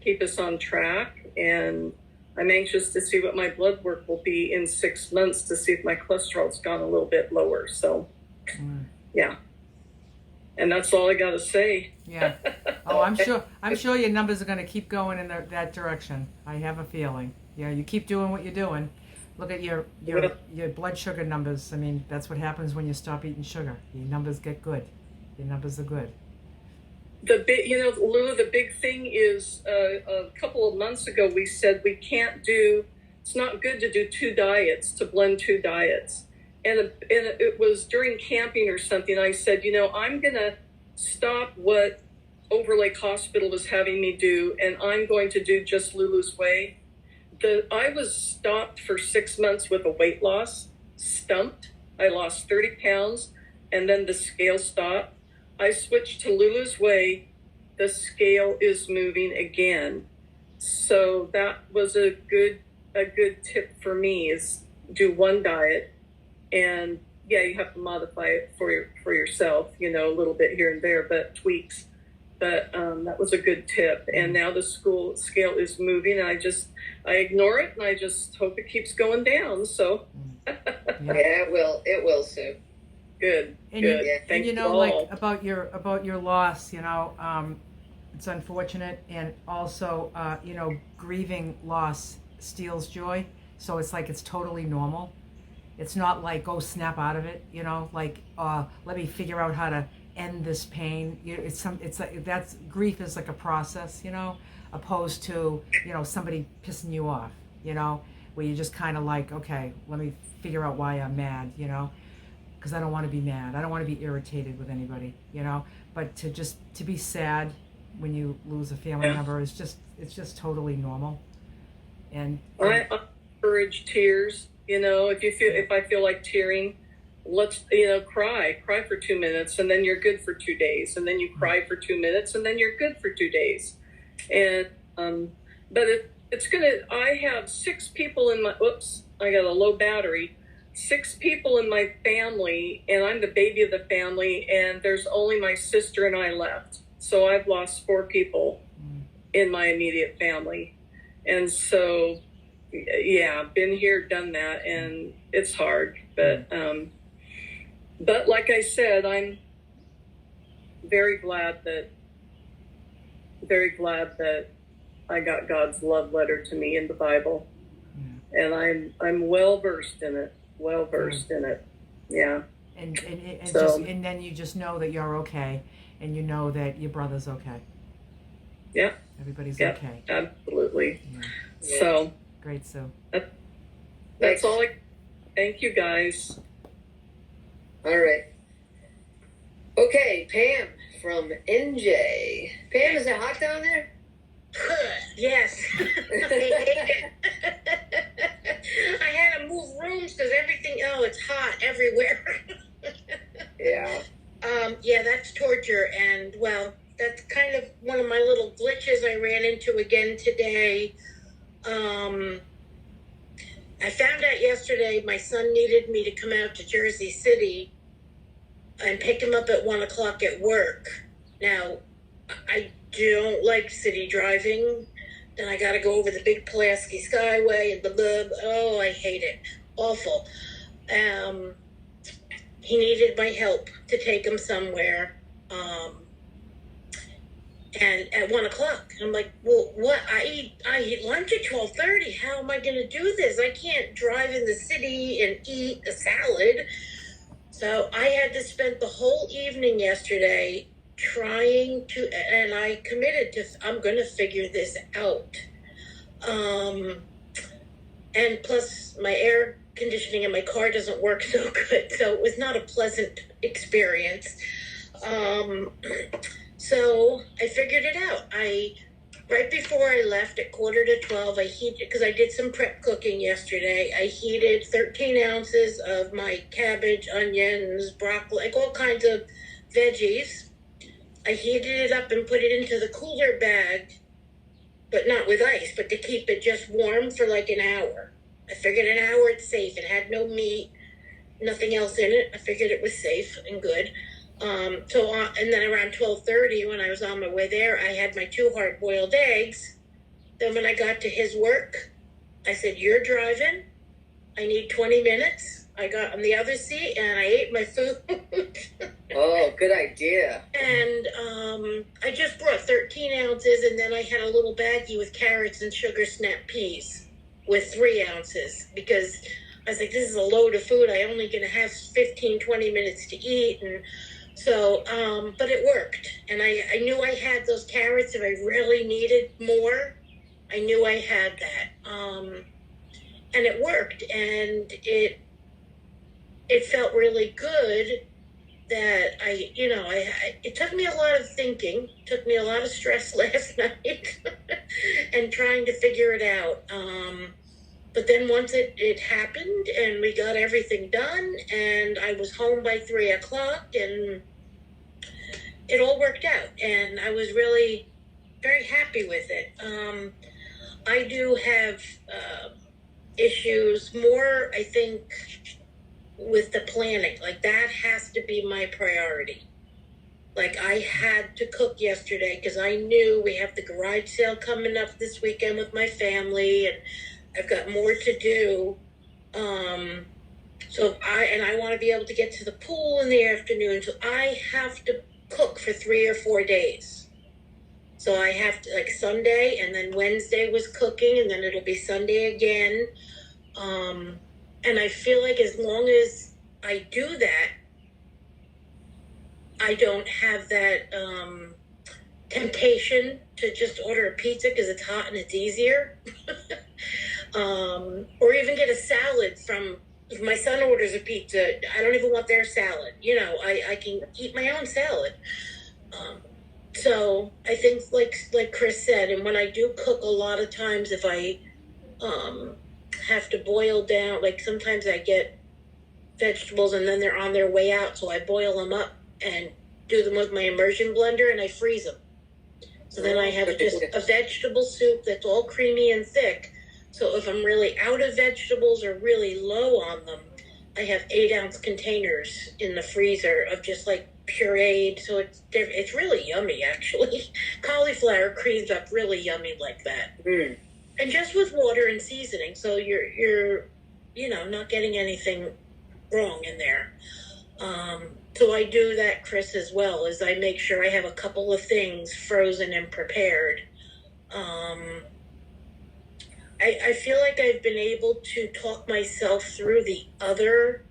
keep us on track, and I'm anxious to see what my blood work will be in 6 months to see if my cholesterol's gone a little bit lower. So, yeah. And that's all I got to say.
Yeah. Oh, I'm sure your numbers are going to keep going in that direction. I have a feeling. Yeah, you keep doing what you're doing. Look at your blood sugar numbers. I mean, that's what happens when you stop eating sugar. Your numbers get good. Your numbers are good.
Lulu, the big thing is a couple of months ago we said it's not good to do to blend two diets. And it was during camping or something. I said, I'm going to stop what Overlake Hospital was having me do, and I'm going to do just Lulu's Way. I was stopped for 6 months with a weight loss, stumped. I lost 30 pounds, and then the scale stopped. I switched to Lulu's Way. The scale is moving again. So that was a good tip for me, is do one diet, and you have to modify it for yourself, a little bit here and there, but tweaks. But that was a good tip. And now the scale is moving, and I ignore it, and I just hope it keeps going down. So
it will, Sue.
Good.
And
good.
And like about your loss, it's unfortunate, and also grieving loss steals joy. So it's like it's totally normal. It's not like go snap out of it, let me figure out how to end this pain. It's like that's grief is like a process, opposed to somebody pissing you off, where you just kind of like, okay, let me figure out why I'm mad, because I don't want to be mad. I don't want to be irritated with anybody, but to be sad when you lose a family member is just totally normal. And
I encourage tears. If I feel like tearing, let's cry for 2 minutes, and then you're good for 2 days, and then you cry for 2 minutes, and then you're good for 2 days. And but I have 6 people in my I got a low battery. 6 people in my family, and I'm the baby of the family, and there's only my sister and I left. So I've lost 4 people in my immediate family. And so, been here, done that, and it's hard. But like I said, I'm very glad that I got God's love letter to me in the Bible. And I'm well versed in it. Yeah.
And
So,
and then you just know that you're okay, and you know that your brother's okay.
Yeah.
Everybody's
Yeah.
okay.
Absolutely.
Yeah.
So
Great, Sue.
that's all. Thank you, guys.
All right. Okay, Pam from NJ. Pam, is it hot down there?
Yes. I had to move rooms because everything, it's hot everywhere.
Yeah.
Yeah, that's torture. And, well, that's kind of one of my little glitches I ran into again today. I found out yesterday my son needed me to come out to Jersey City and pick him up at 1 o'clock at work. Now, I don't like city driving. Then I got to go over the big Pulaski Skyway and oh, I hate it. Awful. He needed my help to take him somewhere. And at 1 o'clock, I'm like, well, what? I eat lunch at 12:30. How am I going to do this? I can't drive in the city and eat a salad. So I had to spend the whole evening yesterday trying to, and I committed to, I'm going to figure this out. And plus my air conditioning in my car doesn't work so good. So it was not a pleasant experience. So I figured it out. Right before I left at 11:45, I heated, because I did some prep cooking yesterday, I heated 13 ounces of my cabbage, onions, broccoli, like all kinds of veggies. I heated it up and put it into the cooler bag, but not with ice, but to keep it just warm for like an hour. I figured an hour it's safe. It had no meat, nothing else in it. I figured it was safe and good. And then around 12:30, when I was on my way there, I had my 2 hard-boiled eggs. Then when I got to his work, I said, "You're driving. I need 20 minutes." I got on the other seat and I ate my food.
Oh, good idea.
And I just brought 13 ounces, and then I had a little baggie with carrots and sugar snap peas with 3 ounces, because I was like, this is a load of food. I only going to have 15, 20 minutes to eat. And so, but it worked. And I knew I had those carrots if I really needed more. I knew I had that. And it worked. And it felt really good that it took me a lot of thinking, took me a lot of stress last night and trying to figure it out. But then once it happened and we got everything done and I was home by 3 o'clock and it all worked out, and I was really very happy with it. I do have issues more, I think, with the planning. Like, that has to be my priority. Like, I had to cook yesterday because I knew we have the garage sale coming up this weekend with my family, and I've got more to do. So I want to be able to get to the pool in the afternoon, so I have to cook for 3 or 4 days. So I have to, like, Sunday, and then Wednesday was cooking, and then it'll be Sunday again. And I feel like as long as I do that, I don't have that temptation to just order a pizza because it's hot and it's easier. Or even get a salad from, if my son orders a pizza, I don't even want their salad. I can eat my own salad. So I think, like Chris said, and when I do cook, a lot of times if I have to boil down, like sometimes I get vegetables and then they're on their way out, so I boil them up and do them with my immersion blender and I freeze them. So then I have just a vegetable soup that's all creamy and thick. So if I'm really out of vegetables or really low on them, I have 8-ounce containers in the freezer of just like pureed. So it's really yummy, actually. Cauliflower creams up really yummy like that.
Mm.
And just with water and seasoning, so you're not getting anything wrong in there. So I do that, Chris, as well, as I make sure I have a couple of things frozen and prepared. I feel like I've been able to talk myself through the other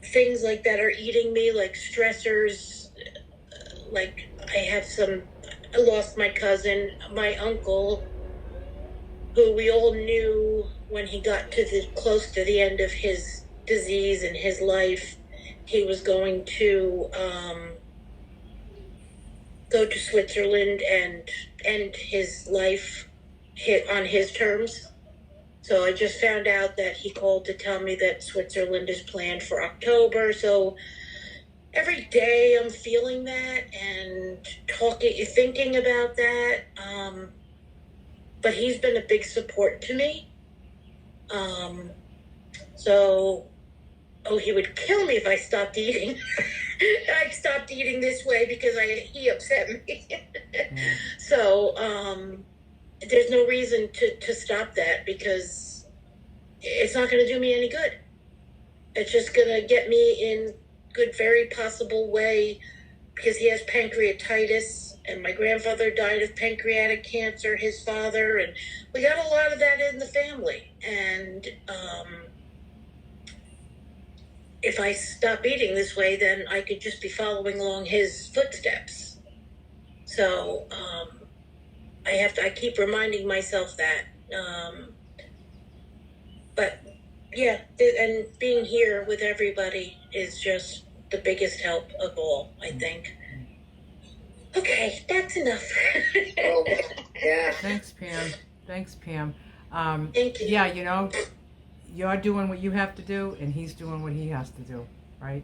things like that are eating me, like stressors. Like I lost my cousin, my uncle, who we all knew when he got close to the end of his disease and his life, he was going to go to Switzerland and end his life on his terms. So I just found out that he called to tell me that Switzerland is planned for October. So every day I'm feeling that and thinking about that. But he's been a big support to me. So, he would kill me if I stopped eating. I stopped eating this way because he upset me. So, there's no reason to stop that because it's not going to do me any good. It's just going to get me in good, very possible way because he has pancreatitis and my grandfather died of pancreatic cancer, his father, and we got a lot of that in the family. And if I stop eating this way, then I could just be following along his footsteps. So I keep reminding myself that. But yeah, and being here with everybody is just the biggest help of all, I think. Okay, that's enough.
Oh, yeah.
Thanks, Pam. Thanks, Pam.
Thank you.
Yeah, you're doing what you have to do, and he's doing what he has to do, right?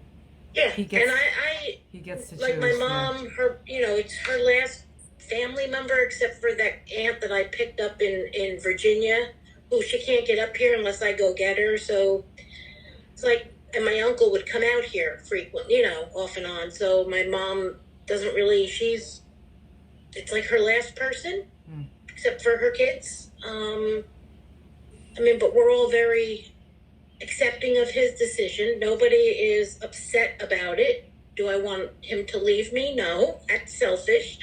Yeah,
He gets-
and I
He gets to
like
choose.
my
yeah.
mom, it's her last family member except for that aunt that I picked up in Virginia, who she can't get up here unless I go get her. So it's like, and my uncle would come out here frequently, off and on. So my mom doesn't really, it's like her last person, except for her kids. But we're all very accepting of his decision. Nobody is upset about it. Do I want him to leave me? No, that's selfish,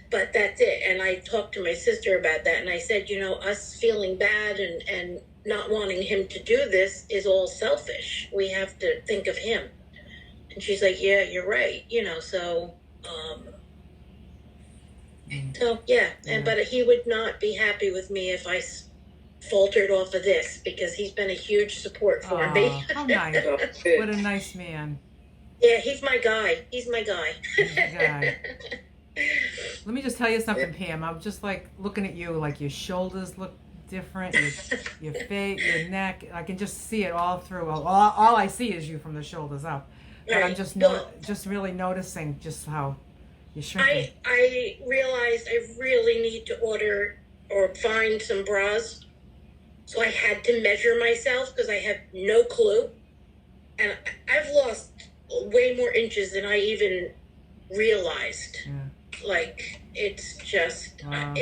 but that's it. And I talked to my sister about that, and I said, us feeling bad and not wanting him to do this is all selfish. We have to think of him. And she's like, yeah, you're right. So but he would not be happy with me if I faltered off of this because he's been a huge support for me.
How nice.
Oh, good.
What a nice man.
Yeah, he's my guy. He's my guy.
He's the guy. Let me just tell you something, Pam. I'm just like looking at you, like your shoulders look different, your face, your neck. I can just see it all through. All I see is you from the shoulders up. But I'm just just really noticing just how you're shrinking.
I realized I really need to order or find some bras. So I had to measure myself because I have no clue. And I've lost way more inches than I even realized.
Yeah.
Like, it's just,
Wow.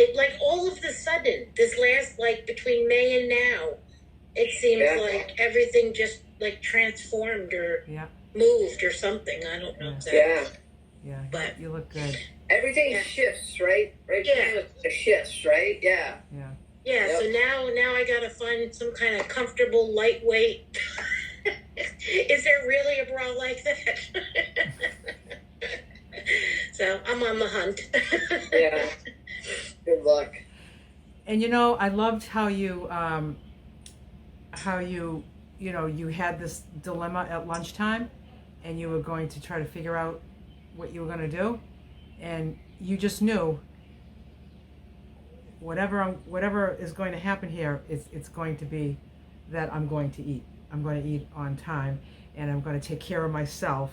All of the sudden, this last, between May and now, it seems like everything just, transformed or moved or something. I don't know exactly.
Yeah.
Yeah,
But
you look good.
Everything shifts, right? Right.
Yeah.
It shifts, right? Yeah.
Yeah.
Yeah,
Yep.
so now I gotta find some kind of comfortable, lightweight. Is there really a bra like that? So I'm on the hunt.
Yeah. Good luck.
And I loved how you you had this dilemma at lunchtime, and you were going to try to figure out what you were going to do, and you just knew whatever is going to happen here, it's going to be that I'm going to eat. I'm going to eat on time, and I'm going to take care of myself,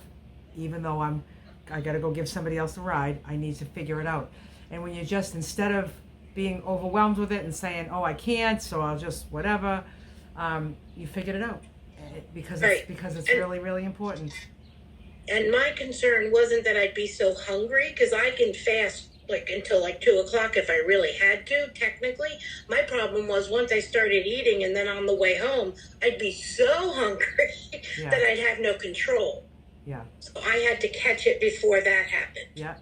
even though I got to go give somebody else a ride. I need to figure it out. And when you just, instead of being overwhelmed with it and saying, oh, I can't, so I'll just whatever, you figured it out because it's really, really important.
And my concern wasn't that I'd be so hungry, because I can fast until 2:00 if I really had to, technically. My problem was once I started eating and then on the way home, I'd be so hungry that I'd have no control.
Yeah.
So I had to catch it before that happened.
Yeah.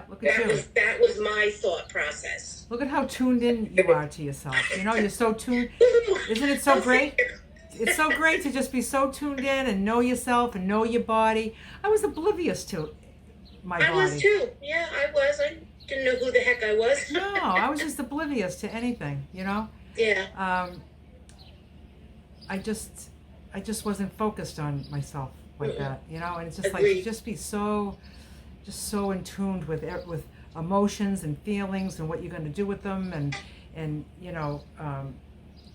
Look at you.
That was my thought process.
Look at how tuned in you are to yourself. You're so tuned. Isn't it so great? It's so great to just be so tuned in and know yourself and know your body. I was oblivious to my body.
I was too. Yeah, I was. I didn't know who the heck I was.
No, I was just oblivious to anything,
Yeah.
I just wasn't focused on myself like that, and it's just
Agreed.
just be so in tune with emotions and feelings and what you're going to do with them and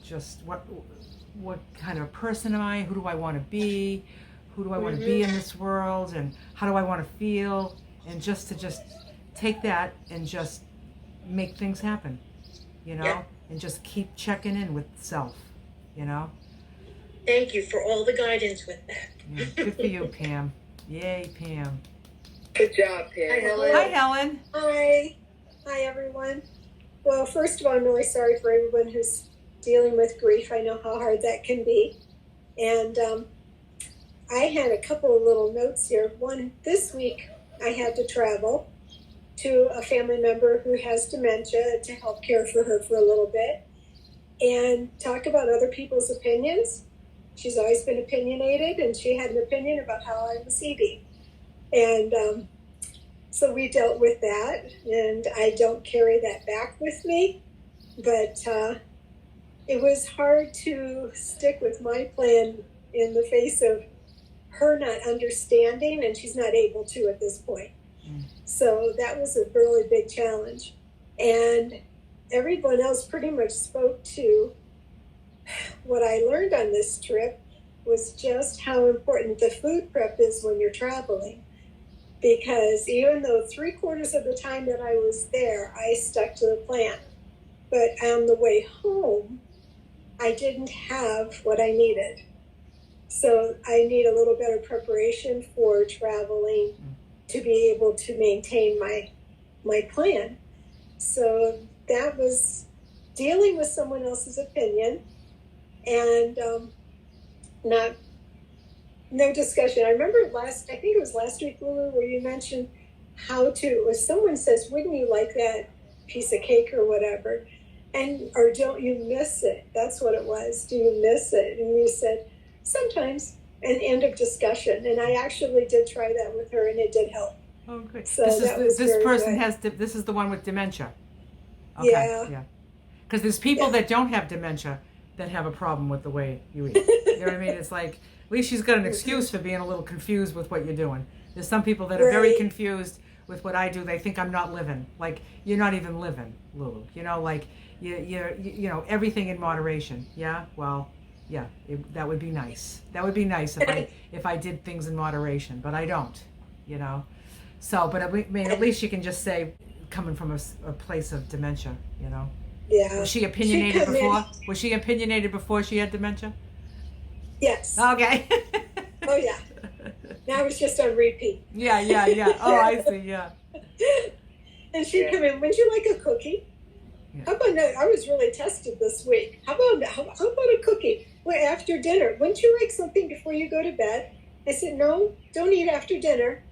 just what kind of person am I? Who do I want to be? who do I want to be in this world, and how do I want to feel, and just take that and just make things happen, you know,
Yeah.
and just keep checking in with self, you know.
Thank you for all the guidance with that.
Yeah. Good for you, Pam. Yay, Pam.
Good job, Pam.
Hi, Helen.
Hi, Helen.
Hi. Hi, everyone. Well, first of all, I'm really sorry for everyone who's dealing with grief. I know how hard that can be. And I had a couple of little notes here. One, this week I had to travel to a family member who has dementia to help care for her for a little bit and talk about other people's opinions. She's always been opinionated, and she had an opinion about how I was eating. And so we dealt with that, and I don't carry that back with me. But it was hard to stick with my plan in the face of her not understanding, and she's not able to at this point. So that was a really big challenge. And everyone else pretty much spoke to what I learned on this trip was just how important the food prep is when you're traveling. Because even though 3/4 of the time that I was there, I stuck to the plan. But on the way home, I didn't have what I needed. So I need a little better preparation for traveling to be able to maintain my plan. So that was dealing with someone else's opinion and no discussion. I remember I think it was last week, Lulu, where you mentioned if someone says, wouldn't you like that piece of cake or whatever? Or don't you miss it? That's what it was. Do you miss it? And you said, sometimes, an end of discussion. And I actually did try that with her, and it did help.
Oh, good.
So this
person
good.
this is the one with dementia. Okay.
Yeah.
Because there's people that don't have dementia that have a problem with the way you eat. You know what I mean? It's like, at least she's got an excuse for being a little confused with what you're doing. There's some people that are very
Right.
confused with what I do. They think I'm not living. Like, you're not even living, Lulu. You know, like, you know, everything in moderation. Yeah? Well, yeah, that would be nice. That would be nice if I did things in moderation, but I don't, you know. So, but I mean, at least you can just say, coming from a place of dementia, you know.
Yeah.
Was she opinionated
come in-
before? Was she opinionated before she had dementia?
Yes.
Okay.
Oh, yeah. Now it's just on repeat.
Yeah. Oh, I see, yeah.
And she'd come in, would you like a cookie?
Yeah.
How about I was really tested this week. How about a cookie? Well, after dinner. Wouldn't you like something before you go to bed? I said, no, don't eat after dinner.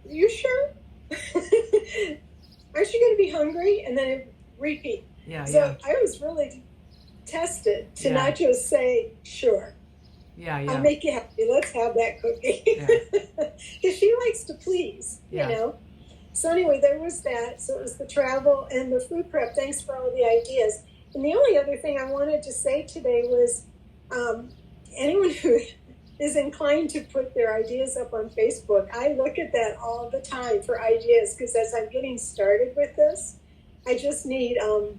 You sure? Aren't you going to be hungry? And then it repeat. So I was really tested to not just say, sure. I'll make you happy. Let's have that cookie. Because she likes to please, you know. So anyway, there was that. So it was the travel and the food prep. Thanks for all the ideas. And the only other thing I wanted to say today was anyone who is inclined to put their ideas up on Facebook, I look at that all the time for ideas because as I'm getting started with this, I just need a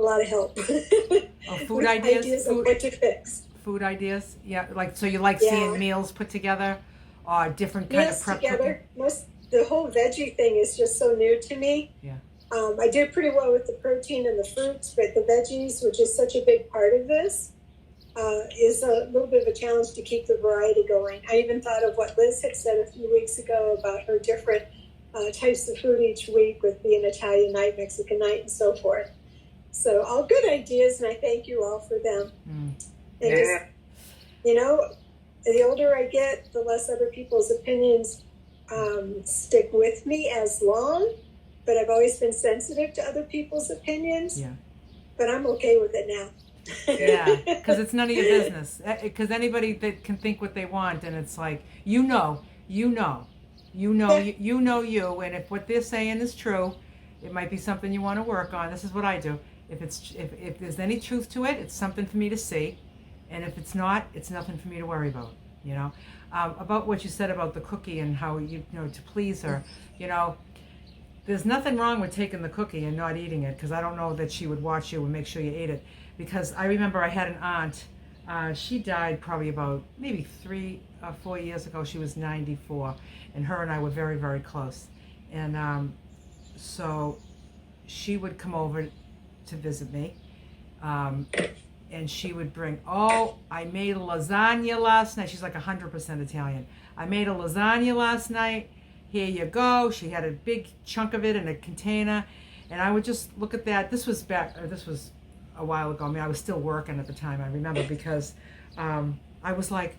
lot of help.
Food ideas?
Of what to fix.
Food ideas? Yeah, like, so you like seeing meals put together or different kind of prep
together. The whole veggie thing is just so new to me.
Yeah.
I did pretty well with the protein and the fruits, but the veggies, which is such a big part of this, is a little bit of a challenge to keep the variety going. I even thought of what Liz had said a few weeks ago about her different types of food each week, with being Italian night, Mexican night, and so forth. So all good ideas, and I thank you all for them. And just, you know, the older I get, the less other people's opinions stick with me as long. But I've always been sensitive to other people's opinions. Yeah. But I'm okay with it now.
Yeah, because it's none of your business. Because anybody that can think what they want, and it's like, you know, and if what they're saying is true, it might be something you want to work on. This is what I do. If there's any truth to it, it's something for me to see, and if it's not, it's nothing for me to worry about. You know, about what you said about the cookie and how you know to please her. You know, there's nothing wrong with taking the cookie and not eating it, because I don't know that she would watch you and make sure you ate it. Because I remember I had an aunt She died probably about maybe 4 years ago. She was 94, and her and I were very, very close. And so she would come over to visit me, and she would bring, I made a lasagna last night. She's like 100% Italian. I made a lasagna last night. Here you go. She had a big chunk of it in a container, and I would just look at that. This was a while ago. I mean, I was still working at the time, I remember, because I was like,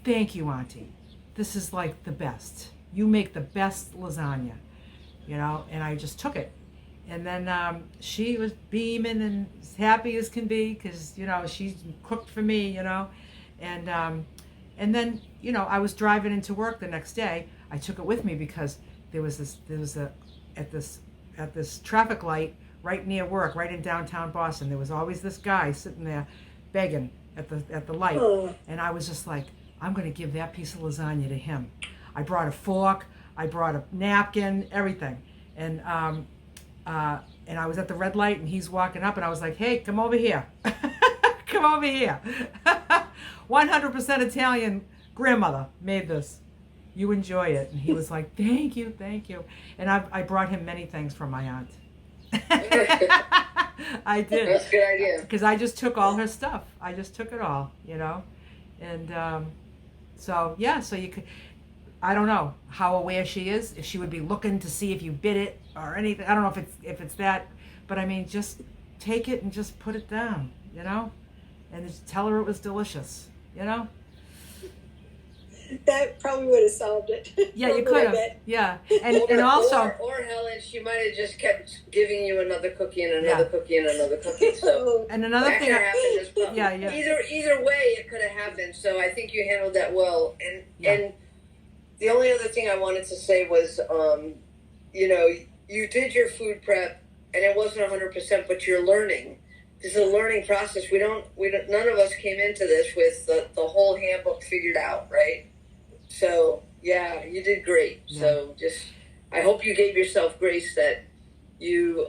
thank you, Auntie. This is like the best. You make the best lasagna, and I just took it. And then she was beaming and as happy as can be because, she's cooked for me, And then, I was driving into work the next day. I took it with me because there was at this traffic light right near work, right in downtown Boston, there was always this guy sitting there begging at the light. Oh. And I was just like, I'm going to give that piece of lasagna to him. I brought a fork, I brought a napkin, everything. And I was at the red light and he's walking up and I was like, hey, come over here. Come over here. 100% Italian grandmother made this. You enjoy it. And he was like, thank you. And I brought him many things from my aunt. I did.
That's a good idea.
Because I just took all her stuff. I just took it all, And so you could, I don't know how aware she is, if she would be looking to see if you bit it or anything. I don't know if it's that, but I mean, just take it and just put it down, and just tell her it was delicious,
That probably would have solved it.
Yeah, you could have. Yeah, and also,
or Helen, she might have just kept giving you another cookie and another cookie and another cookie. So
and another
that
thing,
could have happened as well.
Yeah.
Either way, it could have happened. So I think you handled that well. And the only other thing I wanted to say was, you did your food prep, and it wasn't 100%, but you're learning. This is a learning process. None of us came into this with the whole handbook figured out, right? So yeah, you did great. Yeah. So I hope you gave yourself grace that you,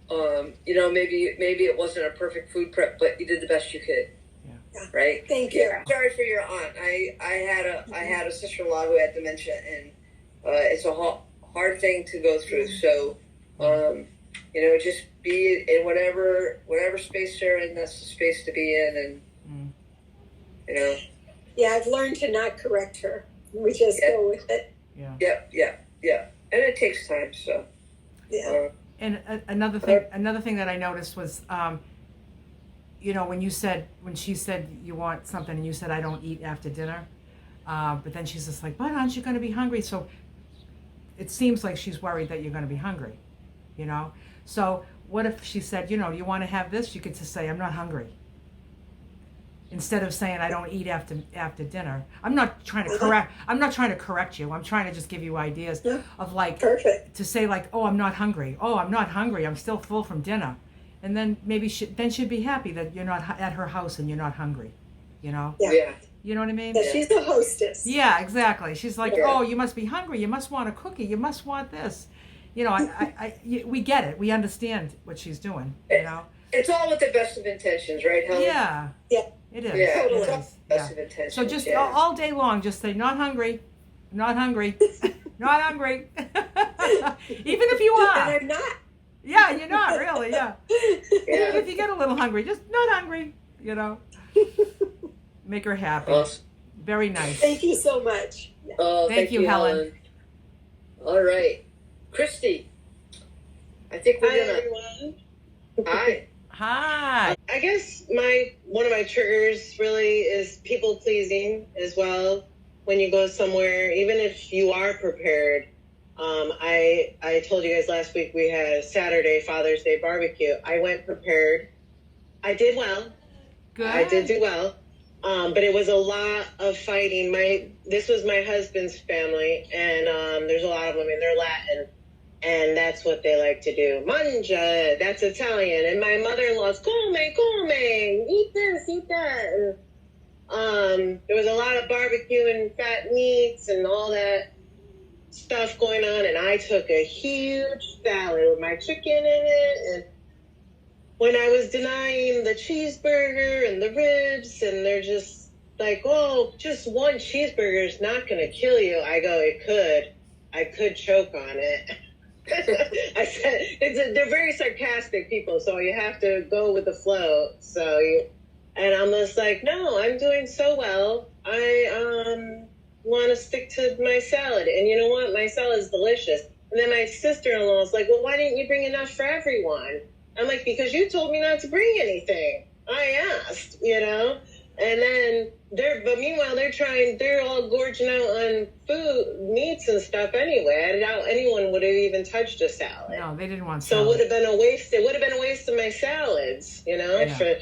maybe it wasn't a perfect food prep, but you did the best you could.
Yeah.
Right.
Thank you.
Yeah. Sorry for your aunt. I had a sister-in-law who had dementia, and it's a hard thing to go through. So, just be in whatever space they're in. That's the space to be in, and
Yeah, I've learned to not correct her. We just go with it.
Yeah.
Yeah. And it takes time. So.
Yeah.
And another thing that I noticed was, when she said you want something and you said I don't eat after dinner, but then she's just like, but aren't you going to be hungry? So it seems like she's worried that you're going to be hungry, So what if she said, you want to have this? You could just say, I'm not hungry. Instead of saying I don't eat after dinner. I'm not trying to correct you. I'm trying to just give you ideas of
perfect.
To say I'm not hungry. Oh, I'm not hungry. I'm still full from dinner. And then maybe she'd be happy that you're not at her house and you're not hungry,
Yeah.
You know what I mean?
Yeah, she's the hostess.
Yeah, exactly. She's like, oh, you must be hungry. You must want a cookie. You must want this. We get it. We understand what she's doing,
It's all with the best of intentions, right, Helen?
Yeah.
Yeah.
It is.
Yeah,
It
it's all
is.
with the best of intentions.
So just all day long, just say, not hungry, not hungry, not hungry. Even if you are.
And I'm not.
Yeah, you're not really, yeah. Even if you get a little hungry, just not hungry, Make her happy.
Awesome.
Very nice.
Thank you so much.
Oh,
thank you, Helen.
All right. Christy, I think we're gonna...
everyone.
Hi.
Hi.
I guess one of my triggers really is people pleasing as well. When you go somewhere, even if you are prepared. I told you guys last week we had a Saturday Father's Day barbecue. I went prepared. I did well.
Good.
I did do well. But it was a lot of fighting. This was my husband's family, and there's a lot of them, and they're Latin. And that's what they like to do. Mangia, that's Italian. And my mother-in-law's, come, eat this, eat that. And there was a lot of barbecue and fat meats and all that stuff going on. And I took a huge salad with my chicken in it. when I was denying the cheeseburger and the ribs, and they're just like, oh, just one cheeseburger is not going to kill you. I go, it could. I could choke on it. I said, they're very sarcastic people, so you have to go with the flow. And I'm just like, no, I'm doing so well. I want to stick to my salad. And you know what? My salad is delicious. And then my sister-in-law is like, well, why didn't you bring enough for everyone? I'm like, because you told me not to bring anything. I asked, you know? And then but meanwhile, they're all gorging out on meats and stuff anyway. I doubt anyone would have even touched a salad.
No, they didn't want
so
salad.
it would have been a waste. It would have been a waste of my salads, you know?
Yeah.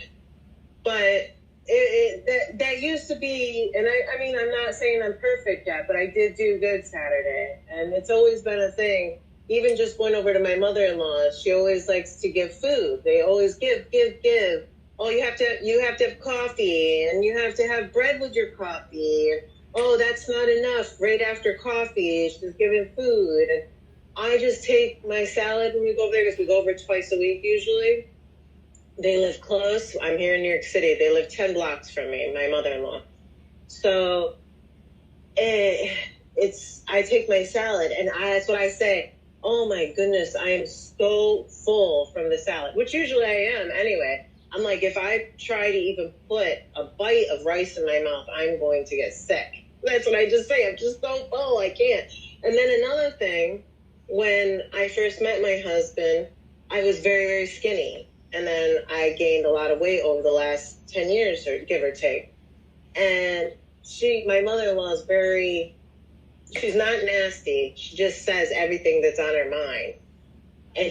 But that used to be, and I mean, I'm not saying I'm perfect yet, but I did do good Saturday. And it's always been a thing. Even just going over to my mother-in-law, she always likes to give food. They always give. Oh, you have to have coffee, and you have to have bread with your coffee. And, oh, that's not enough. Right after coffee, she's giving food. And I just take my salad when we go over there, because we go over twice a week usually. They live close. I'm here in New York City. They live 10 blocks from me, my mother-in-law. So I take my salad, and that's what I say. Oh my goodness, I am so full from the salad, which usually I am anyway. I'm like, if I try to even put a bite of rice in my mouth, I'm going to get sick. That's what I just say. I'm just so full, I can't. And then another thing, when I first met my husband, I was very, very skinny. And then I gained a lot of weight over the last 10 years, or give or take. And my mother-in-law is she's not nasty. She just says everything that's on her mind. And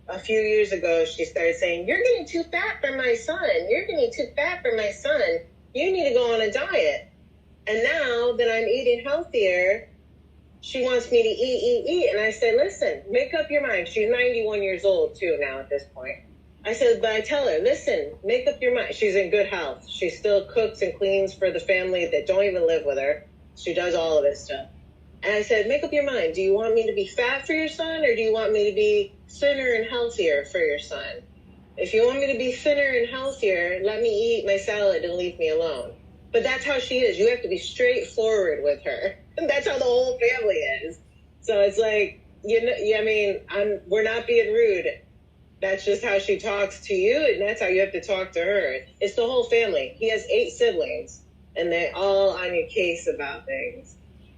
a few years ago, she started saying, you're getting too fat for my son. You're getting too fat for my son. You need to go on a diet. And now that I'm eating healthier, she wants me to eat. And I said, listen, make up your mind. She's 91 years old, too, now at this point. I said, but I tell her, listen, make up your mind. She's in good health. She still cooks and cleans for the family that don't even live with her. She does all of this stuff. And I said, make up your mind. Do you want me to be fat for your son, or do you want me to be thinner and healthier for your son? If you want me to be thinner and healthier, let me eat my salad and leave me alone. But that's how she is. You have to be straightforward with her. And that's how the whole family is. So it's like, we're not being rude. That's just how she talks to you, and that's how you have to talk to her. It's the whole family. He has 8 siblings, and they're all on your case about things.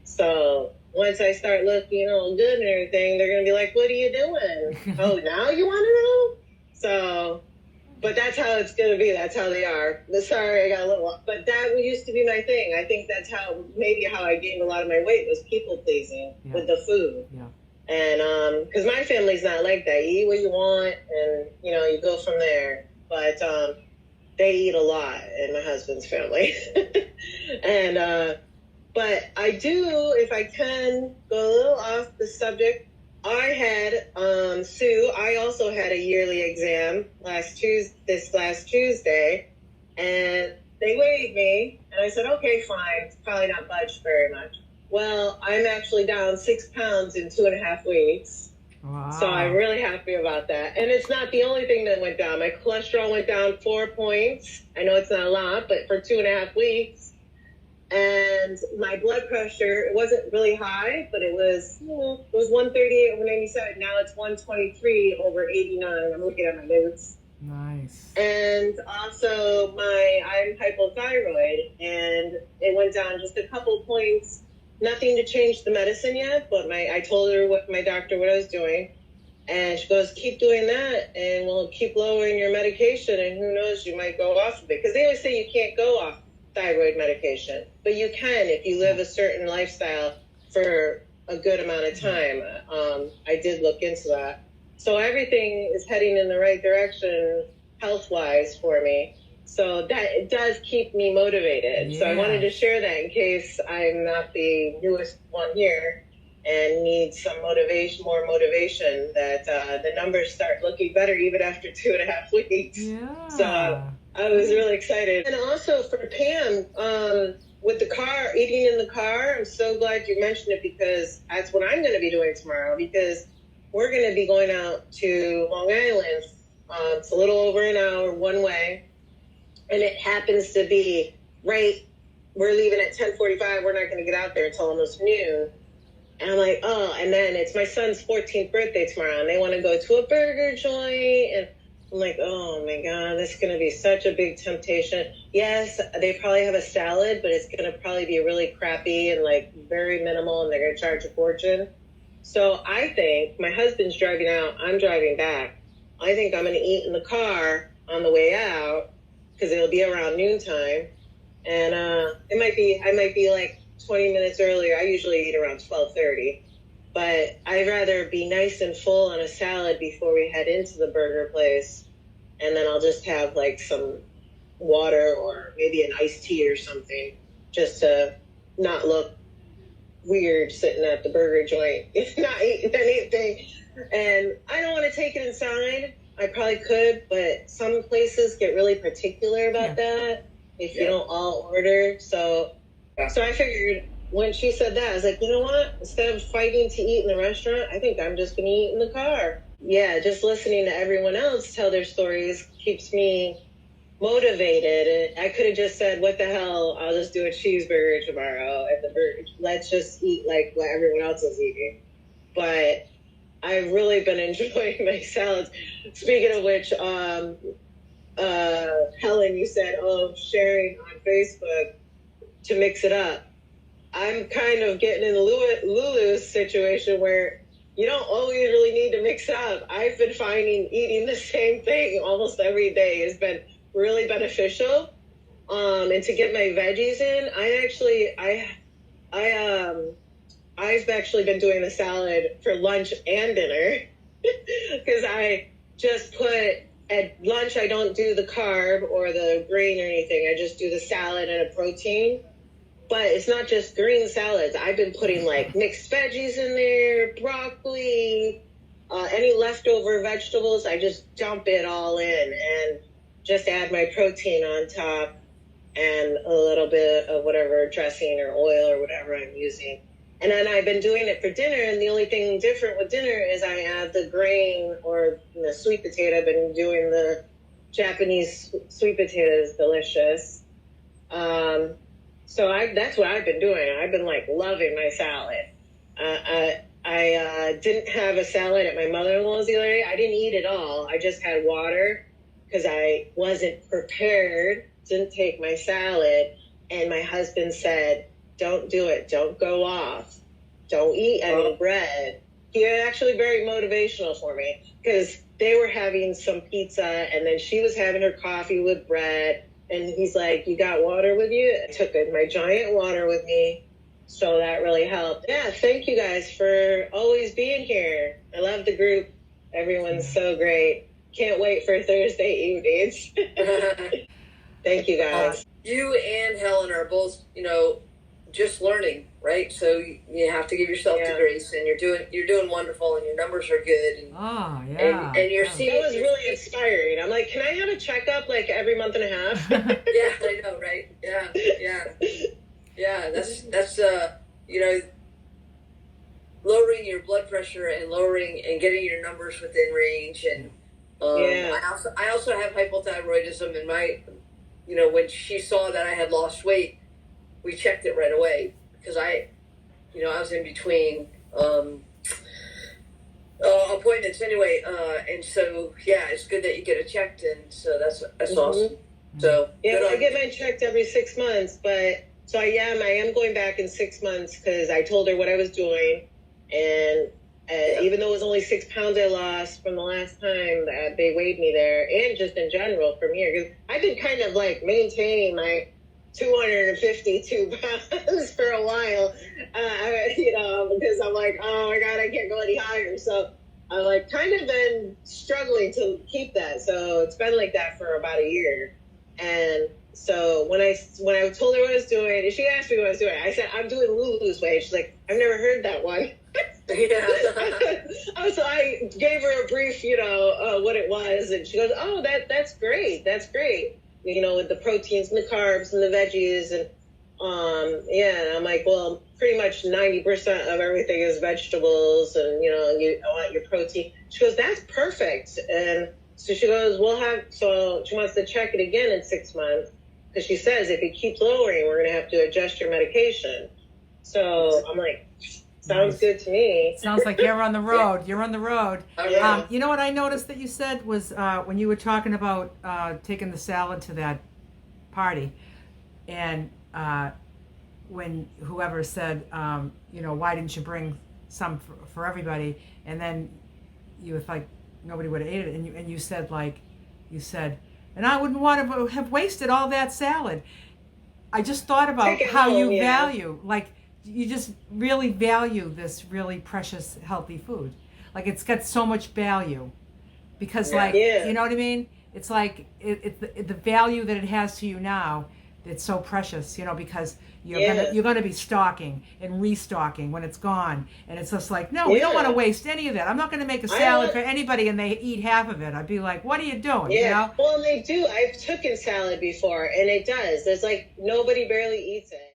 So once I start looking all good and everything, they're going to be like, what are you doing? Oh, now you want to know? So, but that's how it's going to be. That's how they are. Sorry, I got a little off. But that used to be my thing. I think that's how I gained a lot of my weight, was people pleasing with the food.
Yeah.
And because my family's not like that. You eat what you want, and, you go from there. But they eat a lot in my husband's family. And, but I do, if I can go a little off the subject, I had, Sue, I also had a yearly exam this last Tuesday, and they weighed me, and I said, okay, fine, it's probably not budged very much. Well, I'm actually down 6 pounds in 2.5 weeks.
Wow.
So I'm really happy about that. And it's not the only thing that went down. My cholesterol went down 4 points. I know it's not a lot, but for 2.5 weeks. And my blood pressure, it wasn't really high, but it was 138 over 97. Now it's 123 over 89. I'm looking at my notes.
Nice.
And also I'm hypothyroid, and it went down just a couple points. Nothing to change the medicine yet, but I told her what I was doing, and she goes, keep doing that, and we'll keep lowering your medication, and who knows, you might go off of it. Because they always say you can't go off thyroid medication, but you can if you live a certain lifestyle for a good amount of time. I did look into that. So everything is heading in the right direction health-wise for me. So that it does keep me motivated. Yeah. So I wanted to share that in case I'm not the newest one here and need some more motivation, that the numbers start looking better even after 2.5 weeks.
Yeah.
So I was really excited. And also for Pam, with the car, eating in the car, I'm so glad you mentioned it, because that's what I'm going to be doing tomorrow, because we're going to be going out to Long Island It's a little over an hour one way. And it happens to be right, we're leaving at 10:45. We're not going to get out there until almost noon. And I'm like, oh, and then it's my son's 14th birthday tomorrow, and they want to go to a burger joint. And I'm like, oh my God, this is going to be such a big temptation. Yes, they probably have a salad, but it's going to probably be really crappy and like very minimal, and they're going to charge a fortune. So I think my husband's driving out, I'm driving back. I think I'm going to eat in the car on the way out because it'll be around noontime. And I might be like 20 minutes earlier. I usually eat around 12:30, but I'd rather be nice and full on a salad before we head into the burger place, and then I'll just have like some water or maybe an iced tea or something, just to not look weird sitting at the burger joint, not eating anything. And I don't want to take it inside. I probably could, but some places get really particular about that if you don't all order. So I figured when she said that, I was like, you know what? Instead of fighting to eat in the restaurant, I think I'm just going to eat in the car. Yeah, just listening to everyone else tell their stories keeps me motivated. And I could have just said, what the hell? I'll just do a cheeseburger tomorrow at the burger. Let's just eat like what everyone else is eating. But I've really been enjoying my salads. Speaking of which, Helen, you said, sharing on Facebook to mix it up. I'm kind of getting in Lulu's situation where you don't always really need to mix it up. I've been finding eating the same thing almost every day has been really beneficial. And to get my veggies in, I've actually been doing the salad for lunch and dinner because I just put at lunch, I don't do the carb or the grain or anything. I just do the salad and a protein. But it's not just green salads. I've been putting like mixed veggies in there, broccoli, any leftover vegetables. I just dump it all in and just add my protein on top and a little bit of whatever dressing or oil or whatever I'm using. And then I've been doing it for dinner, and the only thing different with dinner is I add the grain or the sweet potato. I've been doing the Japanese sweet potatoes, delicious. So that's what I've been doing. I've been like loving my salad. I didn't have a salad at my mother-in-law's the other day. I didn't eat it all. I just had water because I wasn't prepared. Didn't take my salad. And my husband said, don't do it. Don't go off. Don't eat any bread. He was actually very motivational for me because they were having some pizza and then she was having her coffee with bread. And he's like, you got water with you? I took my giant water with me. So that really helped. Yeah, thank you guys for always being here. I love the group. Everyone's so great. Can't wait for Thursday evenings. Thank you guys.
You and Helen are both, just learning, right? So you have to give yourself the grace, and you're doing wonderful, and your numbers are good. And, and you're seeing.
That was really inspiring. I'm like, can I have a checkup like every month and a half?
Yeah, I know, right? Yeah. That's lowering your blood pressure and getting your numbers within range. And I also have hypothyroidism, and when she saw that I had lost weight, we checked it right away because I was in between appointments anyway, and so it's good that you get it checked, and so that's awesome. So
I get mine checked every 6 months, but so I am going back in 6 months because I told her what I was doing, and even though it was only 6 pounds I lost from the last time that they weighed me there, and just in general from here, because I've been kind of like maintaining my 252 pounds for a while, because I'm like, oh my God, I can't go any higher. So I'm like kind of been struggling to keep that. So it's been like that for about a year. And so when I told her what I was doing, and she asked me what I was doing, I said, I'm doing Lulu's way. She's like, I've never heard that one. So I gave her a brief, what it was. And she goes, oh, that's great. That's great. With the proteins and the carbs and the veggies. And, and I'm like, well, pretty much 90% of everything is vegetables. And, I want your protein. She goes, that's perfect. And So she goes, so she wants to check it again in 6 months because she says if it keeps lowering, we're going to have to adjust your medication. So I'm like, sounds good to me.
Sounds like you're on the road. You're on the road.
Yeah.
You know what I noticed that you said was when you were talking about taking the salad to that party, and when whoever said, why didn't you bring some for everybody, and then you was like, nobody would have ate it, and you said, and I wouldn't want to have wasted all that salad. I just thought about how
home,
you value, you just really value this really precious, healthy food. Like it's got so much value because you know what I mean? It's like the value that it has to you now. It's so precious, because you're gonna be stocking and restocking when it's gone, and it's just like, no, we don't want to waste any of that. I'm not gonna make a salad for anybody and they eat half of it. I'd be like, what are you doing?
Yeah. Well, they do. I've taken salad before, and it does. There's like nobody barely eats it.